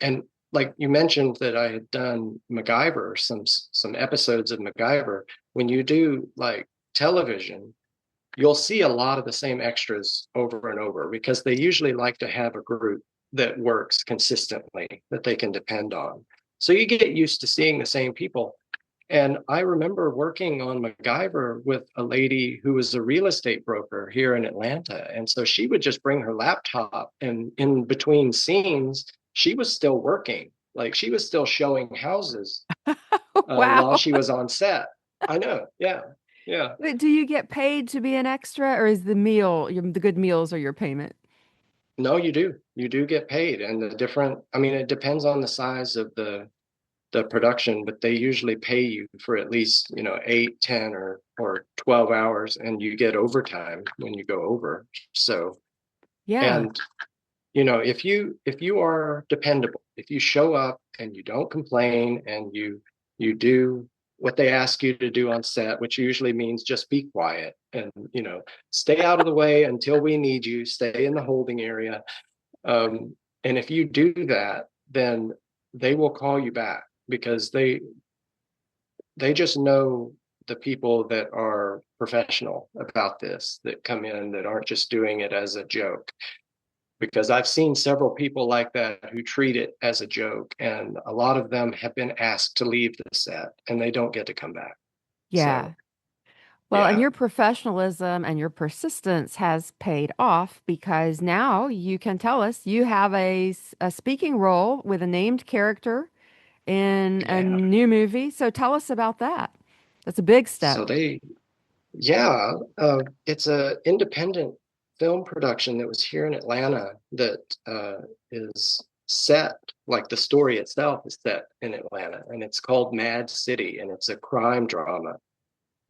B: and like you mentioned that I had done MacGyver, some episodes of MacGyver. When you do like television, you'll see a lot of the same extras over and over because they usually like to have a group that works consistently that they can depend on. So you get used to seeing the same people. And I remember working on MacGyver with a lady who was a real estate broker here in Atlanta. And so she would just bring her laptop, and in between scenes, she was still working. Like she was still showing houses while
A: Wow.
B: she was on set. I know. Yeah. Yeah.
A: But do you get paid to be an extra, or is the meal, the good meals are your payment?
B: No, you do. You do get paid. And I mean, it depends on the size of the production, but they usually pay you for at least, 8, 10, or 12 hours, and you get overtime when you go over. So,
A: Yeah.
B: and if you are dependable, if you show up and you don't complain and you do what they ask you to do on set, which usually means just be quiet and stay out of the way until we need you, stay in the holding area. And if you do that, then they will call you back because they just know the people that are professional about this, that come in, that aren't just doing it as a joke. Because I've seen several people like that who treat it as a joke, and a lot of them have been asked to leave the set and they don't get to come back.
A: Yeah.
B: So,
A: Well, and
B: yeah.
A: your professionalism and your persistence has paid off because now you can tell us you have a speaking role with a named character in a
B: Yeah.
A: new movie. So tell us about that. That's a big
B: So
A: step.
B: yeah, it's a independent film production that was here in Atlanta that is set, like the story itself is set in Atlanta, and it's called Mad City, and it's a crime drama.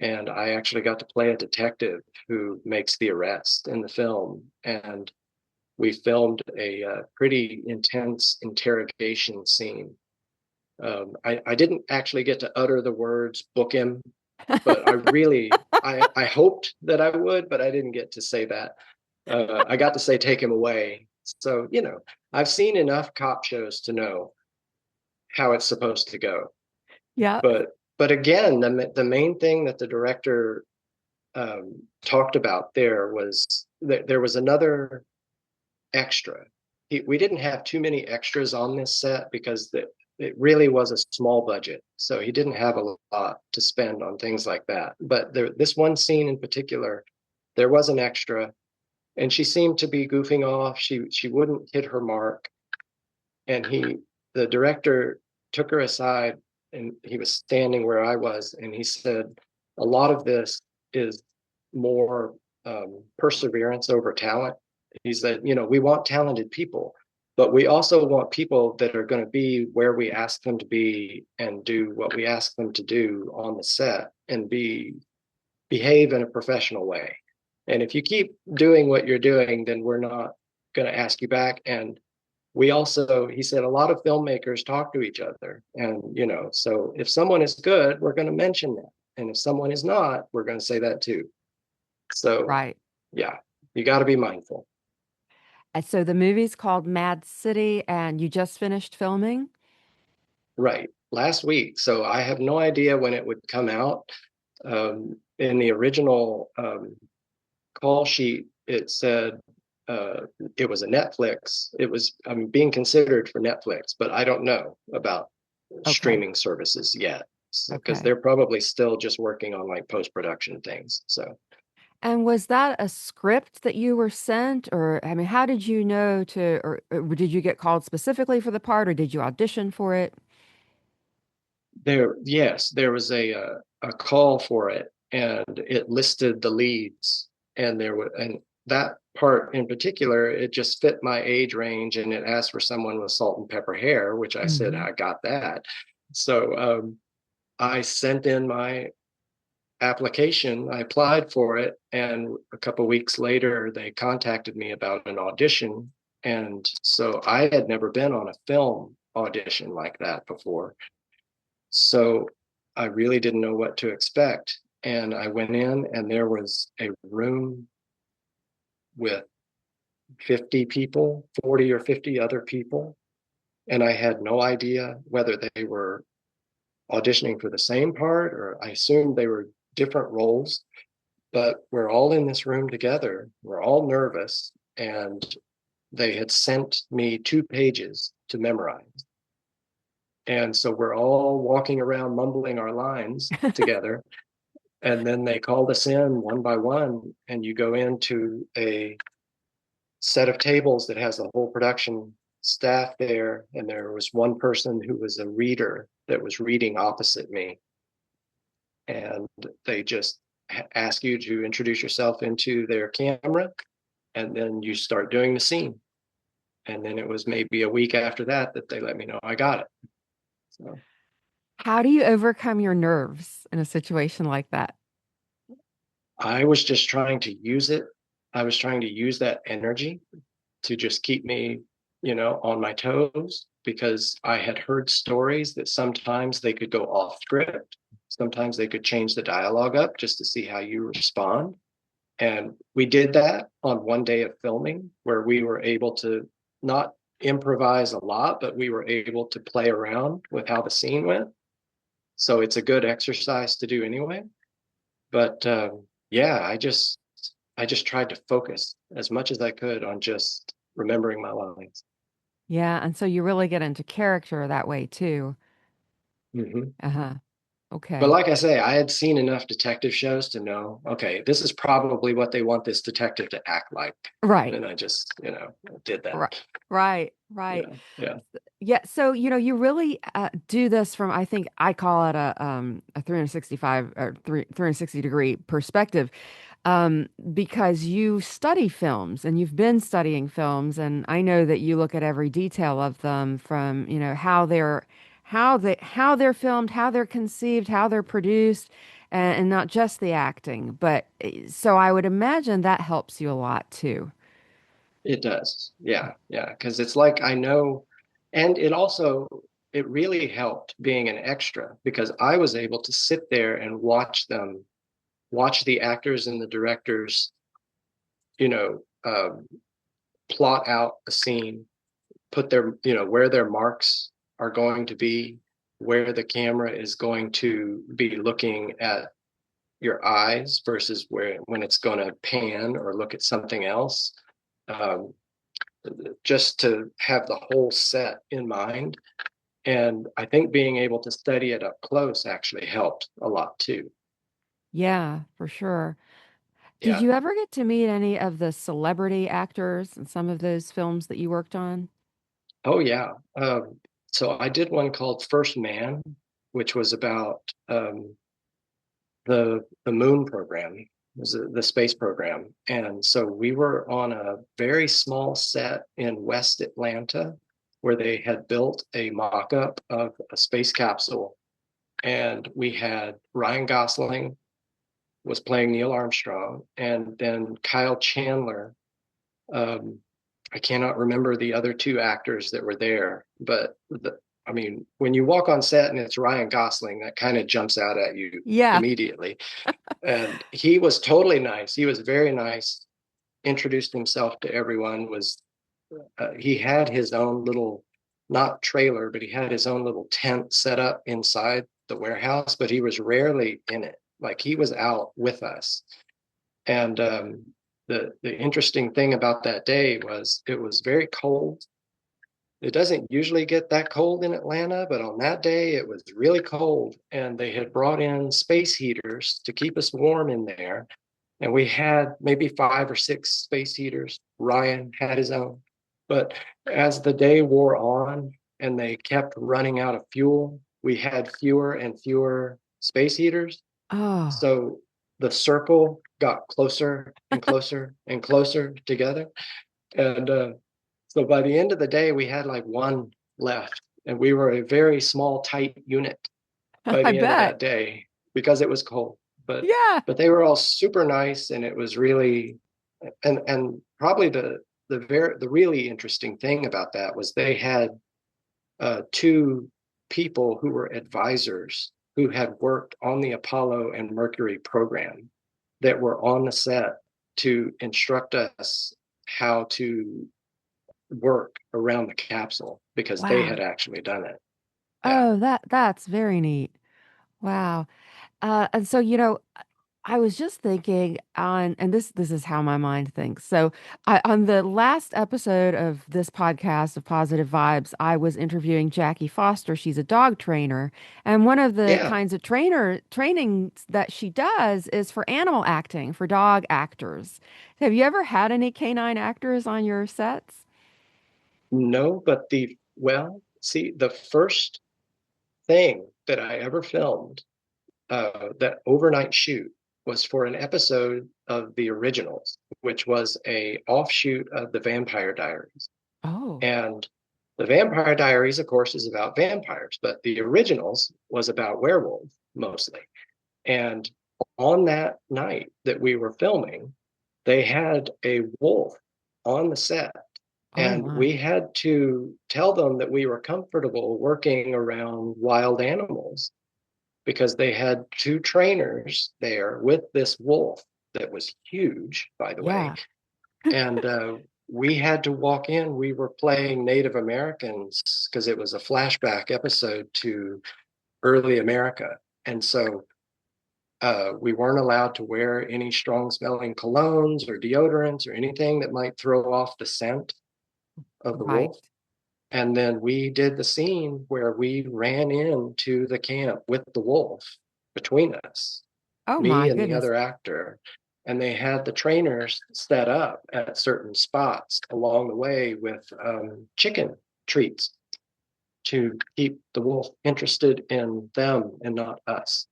B: And I actually got to play a detective who makes the arrest in the film. And we filmed a pretty intense interrogation scene. I didn't actually get to utter the words "book him," but I hoped that I would, but I didn't get to say that. I got to say "take him away." So I've seen enough cop shows to know how it's supposed to go.
A: Yeah.
B: But again, the main thing that the director talked about there was that there was another extra. We didn't have too many extras on this set because it really was a small budget. So he didn't have a lot to spend on things like that. But this one scene in particular, there was an extra, and she seemed to be goofing off. She wouldn't hit her mark, and the director took her aside, and he was standing where I was, and he said, a lot of this is more perseverance over talent. He said, we want talented people, but we also want people that are going to be where we ask them to be and do what we ask them to do on the set and behave in a professional way. And if you keep doing what you're doing, then we're not going to ask you back. And we also, he said, a lot of filmmakers talk to each other. And, so if someone is good, we're going to mention that. And if someone is not, we're going to say that too. So,
A: Right.
B: yeah, you got to be mindful.
A: And so the movie's called Mad City, and you just finished filming?
B: Right. Last week. So I have no idea when it would come out. In the original call sheet, it said uh, it was a Netflix. It was being considered for Netflix, but I don't know about
A: Okay.
B: streaming services yet because
A: Okay.
B: they're probably still just working on like post production things. So
A: And was that a script that you were sent, or I mean, how did you know to, or did you get called specifically for the part, or did you audition for it?
B: yes, there was a call for it, and it listed the leads, and that part in particular, it just fit my age range, and it asked for someone with salt and pepper hair, which I said
A: Hmm.
B: I got that. So I sent in my application. I applied for it, and a couple of weeks later, they contacted me about an audition. And so I had never been on a film audition like that before. So I really didn't know what to expect. And I went in, and there was a room with 50 people, 40 or 50 other people. And I had no idea whether they were auditioning for the same part, or I assumed they were different roles. But we're all in this room together. We're all nervous. And they had sent me 2 pages to memorize. And so we're all walking around mumbling our lines together. And then they called us in one by one, and you go into a set of tables that has the whole production staff there. And there was one person who was a reader that was reading opposite me. And they just ask you to introduce yourself into their camera, and then you start doing the scene. And then it was maybe a week after that that they let me know I got it. So
A: How do you overcome your nerves in a situation like that?
B: I was just trying to use it. I was trying to use that energy to just keep me, on my toes, because I had heard stories that sometimes they could go off script. Sometimes they could change the dialogue up just to see how you respond. And we did that on one day of filming where we were able to not improvise a lot, but we were able to play around with how the scene went. So it's a good exercise to do anyway. But yeah, I just tried to focus as much as I could on just remembering my lines.
A: Yeah, and so you really get into character that way too.
B: Hmm.
A: Uh-huh.
B: But
A: Okay.
B: like I say, I had seen enough detective shows to know, okay, this is probably what they want this detective to act like.
A: Right.
B: And I just, did that.
A: Right. Right. Right.
B: Yeah, yeah.
A: Yeah, so you really do this from, I think I call it a 365 or 360 degree perspective, because you study films and you've been studying films, and I know that you look at every detail of them from, how they're filmed, how they're conceived, how they're produced, and not just the acting. But so I would imagine that helps you a lot too.
B: It does. Yeah, yeah. Because it's like I know, and it really helped being an extra because I was able to sit there and watch the actors and the directors, you know, plot out a scene, put where their marks are going to be, where the camera is going to be looking at your eyes versus when it's going to pan or look at something else. Um, just to have the whole set in mind. And I think being able to study it up close actually helped a lot too.
A: Yeah, for sure. Did
B: Yeah.
A: you ever get to meet any of the celebrity actors in some of those films that you worked on?
B: Oh, yeah. So I did one called First Man, which was about the moon program, was the space program. And so we were on a very small set in West Atlanta where they had built a mock-up of a space capsule. And we had Ryan Gosling was playing Neil Armstrong, and then Kyle Chandler. Um, I cannot remember the other two actors that were there, but I mean, when you walk on set and it's Ryan Gosling, that kind of jumps out at you
A: Yeah.
B: immediately. And he was totally nice. He was very nice. Introduced himself to everyone. Was he had his own little, not trailer, but he had his own little tent set up inside the warehouse. But he was rarely in it. Like he was out with us. And the interesting thing about that day was it was very cold. It doesn't usually get that cold in Atlanta, but on that day it was really cold, and they had brought in space heaters to keep us warm in there. And we had maybe 5 or 6 space heaters. Ryan had his own. But as the day wore on and they kept running out of fuel, we had fewer and fewer space heaters.
A: Oh,
B: So the circle got closer and closer and closer together. And so by the end of the day, we had like one left. And we were a very small, tight unit by
A: I
B: the end of
A: bet.
B: that day because it was cold. But
A: Yeah.
B: they were all super nice, and it was really, and probably the really interesting thing about that was they had two people who were advisors who had worked on the Apollo and Mercury program that were on the set to instruct us how to work around the capsule because they
A: Wow.
B: had actually done it. Yeah.
A: Oh, that's very neat. Wow. And so, I was just thinking and this is how my mind thinks. So, on the last episode of this podcast of Positive Vibes, I was interviewing Jackie Foster. She's a dog trainer, and one of the
B: Yeah.
A: kinds of trainings that she does is for animal acting, for dog actors. Have you ever had any canine actors on your sets?
B: No, but see, the first thing that I ever filmed, that overnight shoot, was for an episode of The Originals, which was a offshoot of The Vampire Diaries.
A: Oh,
B: And The Vampire Diaries, of course, is about vampires, but The Originals was about werewolves mostly. And on that night that we were filming, they had a wolf on the set,
A: oh
B: and we
A: my.
B: had to tell them that we were comfortable working around wild animals because they had two trainers there with this wolf that was huge, by the way.
A: Yeah.
B: And we had to walk in. We were playing Native Americans because it was a flashback episode to early America. And so we weren't allowed to wear any strong smelling colognes or deodorants or anything that might throw off the scent of the
A: Right.
B: wolf. And then we did the scene where we ran into the camp with the wolf between us,
A: Oh
B: me
A: my
B: and the
A: goodness.
B: other actor. And they had the trainers set up at certain spots along the way with chicken treats to keep the wolf interested in them and not us.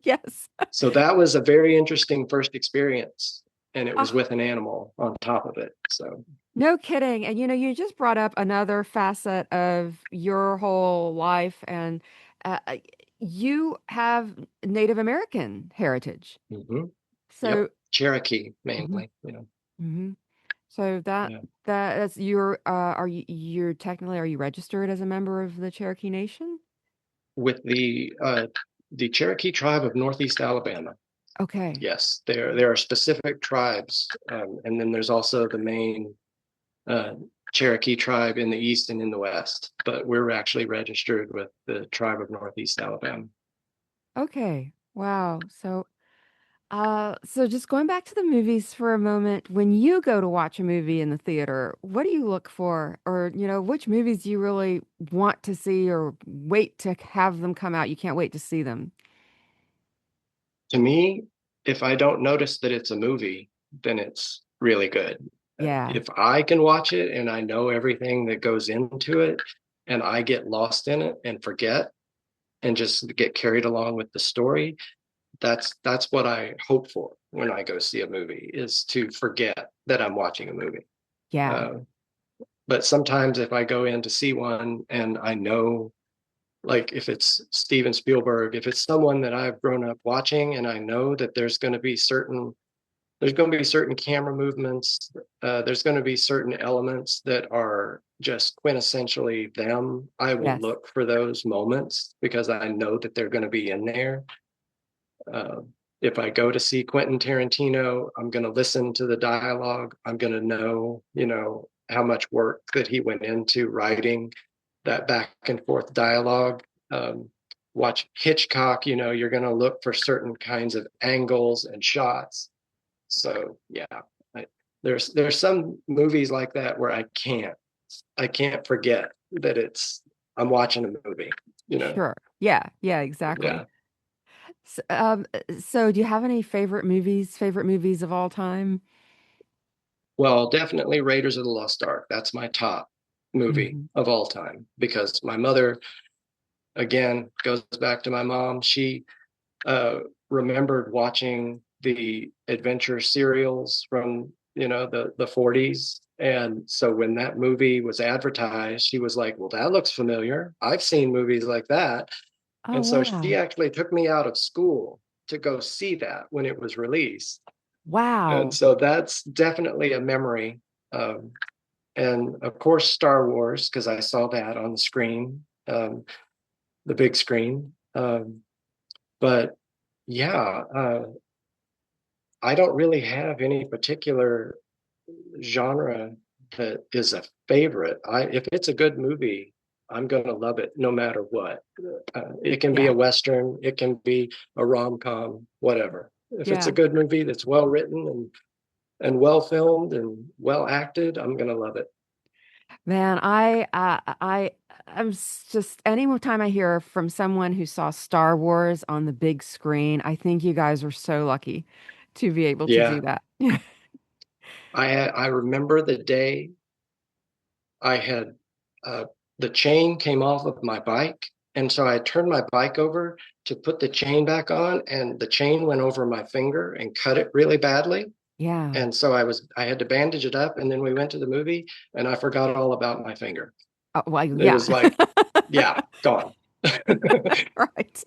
A: Yes.
B: So that was a very interesting first experience. And it was
A: Oh,
B: with an animal on top of it. So,
A: no kidding. And you just brought up another facet of your whole life, and uh, uh, you have Native American heritage.
B: mhm.
A: So,
B: Yep. Cherokee
A: mhm,
B: mainly, you know.
A: mhm. So
B: Yeah.
A: that's you're technically, are you registered as a member of the Cherokee Nation?
B: With the Cherokee tribe of Northeast Alabama.
A: Okay.
B: Yes, there are specific tribes, and then there's also the main uh, Cherokee tribe in the east and in the west. But we're actually registered with the tribe of Northeast Alabama.
A: Okay. Wow. So just going back to the movies for a moment, when you go to watch a movie in the theater, what do you look for? Or, which movies do you really want to see or wait to have them come out? You can't wait to see them.
B: To me, if I don't notice that it's a movie, then it's really good.
A: Yeah.
B: If I can watch it and I know everything that goes into it and I get lost in it and forget and just get carried along with the story, that's what I hope for when I go see a movie, is to forget that I'm watching a movie.
A: Yeah.
B: Uh, but sometimes if I go in to see one and I know, like if it's Steven Spielberg, if it's someone that I've grown up watching and I know that there's going to be certain camera movements, there's going to be certain elements that are just quintessentially them, I will
A: Yes.
B: look for those moments because I know that they're going to be in there. uh, if I go to see Quentin Tarantino, I'm going to listen to the dialogue. I'm going to know, how much work that he went into writing that back and forth dialogue. Watch Hitchcock, you're going to look for certain kinds of angles and shots. So yeah, there's some movies like that where I can't forget that I'm watching a movie. You know,
A: Sure. Yeah. Yeah, exactly.
B: yeah.
A: So do you have any favorite movies of all time?
B: Well, definitely Raiders of the Lost Ark. That's my top movie
A: Hmm.
B: of all time because my mother, again, goes back to my mom. She uh, remembered watching the adventure serials from the 40s. And so when that movie was advertised, she was like, well, that looks familiar. I've seen movies like that.
A: Oh,
B: And so she
A: wow.
B: actually took me out of school to go see that when it was released. And
A: Wow.
B: so that's definitely a memory. Um, and of course, Star Wars, because I saw that on the screen, the big screen. But yeah, I don't really have any particular genre that is a favorite. If it's a good movie, I'm going to love it no matter what. It can be
A: Yeah.
B: a Western, it can be a rom-com, whatever. If it's a
A: Yeah.
B: good movie that's well written and well filmed and well acted, I'm going to love it.
A: Man, just any time I hear from someone who saw Star Wars on the big screen, I think you guys are so lucky to be able to do
B: Yeah,
A: that.
B: I remember the day I had uh, the chain came off of my bike, and so I turned my bike over to put the chain back on, and the chain went over my finger and cut it really badly.
A: Yeah.
B: And so I had to bandage it up, and then we went to the movie, and I forgot all about my finger.
A: Well,
B: It
A: yeah.
B: was like, yeah, gone.
A: Right.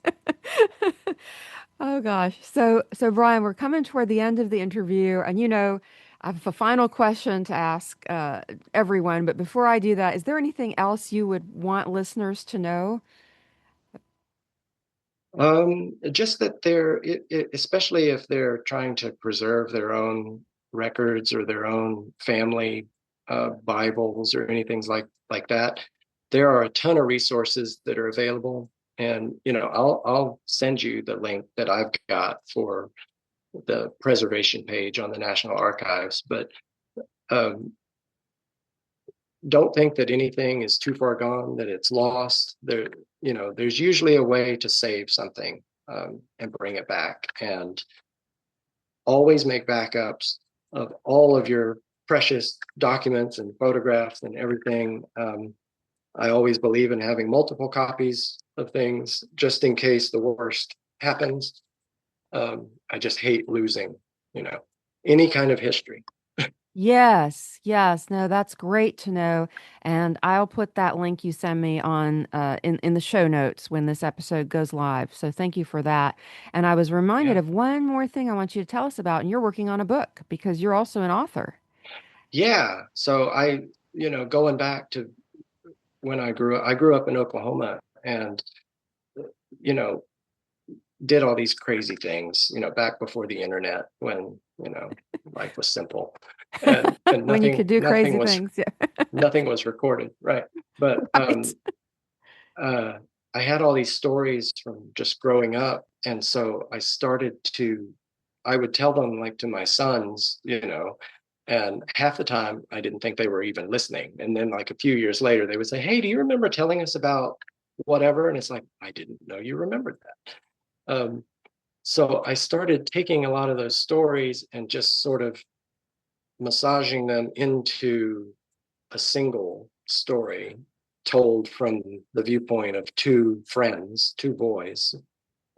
A: Oh gosh. So Brian, we're coming toward the end of the interview, and I have a final question to ask everyone. But before I do that, is there anything else you would want listeners to know?
B: Just that especially if they're trying to preserve their own records or their own family Bibles or anything like that, there are a ton of resources that are available. And I'll send you the link that I've got for the preservation page on the National Archives. But um, don't think that anything is too far gone, that it's lost. There's usually a way to save something and bring it back. And always make backups of all of your precious documents and photographs and everything. I always believe in having multiple copies of things just in case the worst happens. I just hate losing, you know, any kind of history.
A: Yes, yes. No, that's great to know. And I'll put that link you send me on in the show notes when this episode goes live. So thank you for that. And I was reminded
B: Yeah.
A: of one more thing I want you to tell us about, and you're working on a book because you're also an author.
B: Yeah. So going back to when I grew up in Oklahoma and, you know, did all these crazy things, back before the internet when, life was simple and
A: When you
B: nothing,
A: could do
B: nothing
A: crazy
B: was,
A: things. Yeah.
B: nothing was recorded. Right. But,
A: Right.
B: uh, I had all these stories from just growing up. And so I would tell them like to my sons, and half the time I didn't think they were even listening. And then like a few years later, they would say, hey, do you remember telling us about whatever? And it's like, I didn't know you remembered that. So I started taking a lot of those stories and just sort of massaging them into a single story told from the viewpoint of two friends, two boys,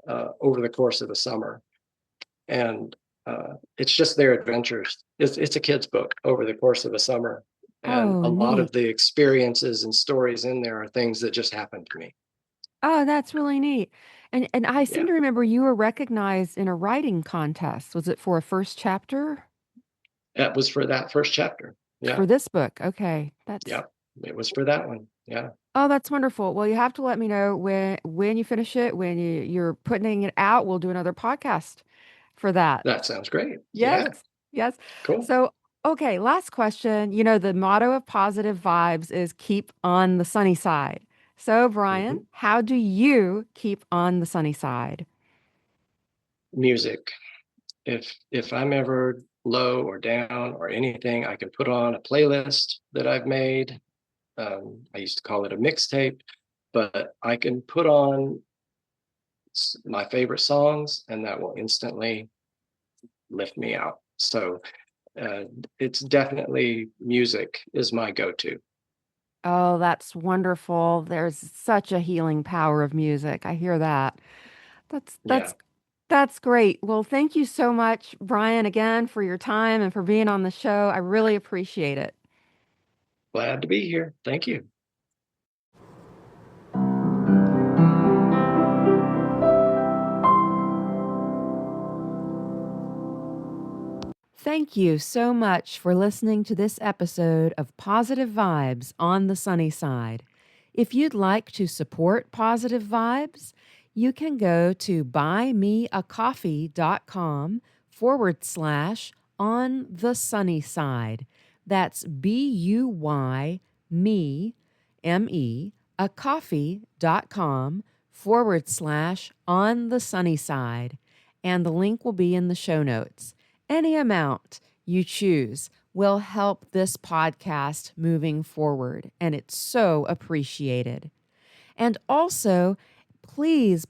B: over the course of the summer. And it's just their adventures. It's a kid's book over the course of a summer. And
A: Oh,
B: a lot of
A: neat.
B: the experiences and stories in there are things that just happened to me.
A: Oh, that's really neat. And I seem
B: Yeah,
A: to remember you were recognized in a writing contest. Was it for a first chapter
B: that was for that first chapter. Yeah,
A: for this book? Okay.
B: yeah, it was for that one. Yeah,
A: Oh, that's wonderful. Well, you have to let me know when you finish it, when you're putting it out. We'll do another podcast for that.
B: that sounds great.
A: Yes.
B: Yeah,
A: Yes.
B: cool.
A: So, okay, last question. You know, the motto of positive vibes is keep on the sunny side. So, Brian,
B: Hmm.
A: how do you keep on the sunny side?
B: Music. If I'm ever low or down or anything, I can put on a playlist that I've made. I used to call it a mixtape, but I can put on my favorite songs, and that will instantly lift me out. So uh, it's definitely music is my go-to.
A: Oh, that's wonderful. There's such a healing power of music. I hear that. That's
B: Yeah,
A: that's that's great. Well, thank you so much, Brian, again for your time and for being on the show. I really appreciate it.
B: glad to be here. Thank you.
A: Thank you so much for listening to this episode of Positive Vibes on the Sunny Side. If you'd like to support Positive Vibes, you can go to buymeacoffee.com/ on the sunny side. That's BUY me, ME, a coffee.com/ on the sunny side. And the link will be in the show notes. Any amount you choose will help this podcast moving forward, and it's so appreciated. And also, please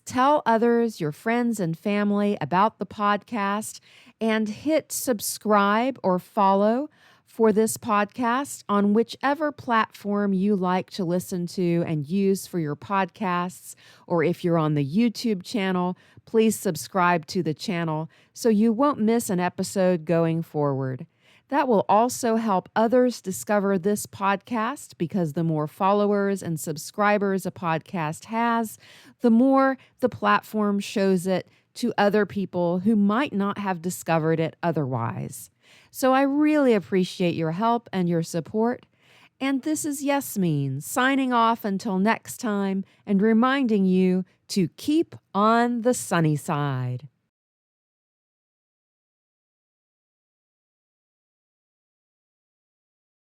A: tell others, your friends and family about the podcast and hit subscribe or follow for this podcast on whichever platform you like to listen to and use for your podcasts. Or if you're on the YouTube channel, please subscribe to the channel so you won't miss an episode going forward. That will also help others discover this podcast because the more followers and subscribers a podcast has, the more the platform shows it to other people who might not have discovered it otherwise. So I really appreciate your help and your support. And this is Yasmine signing off until next time and reminding you to keep on the sunny side.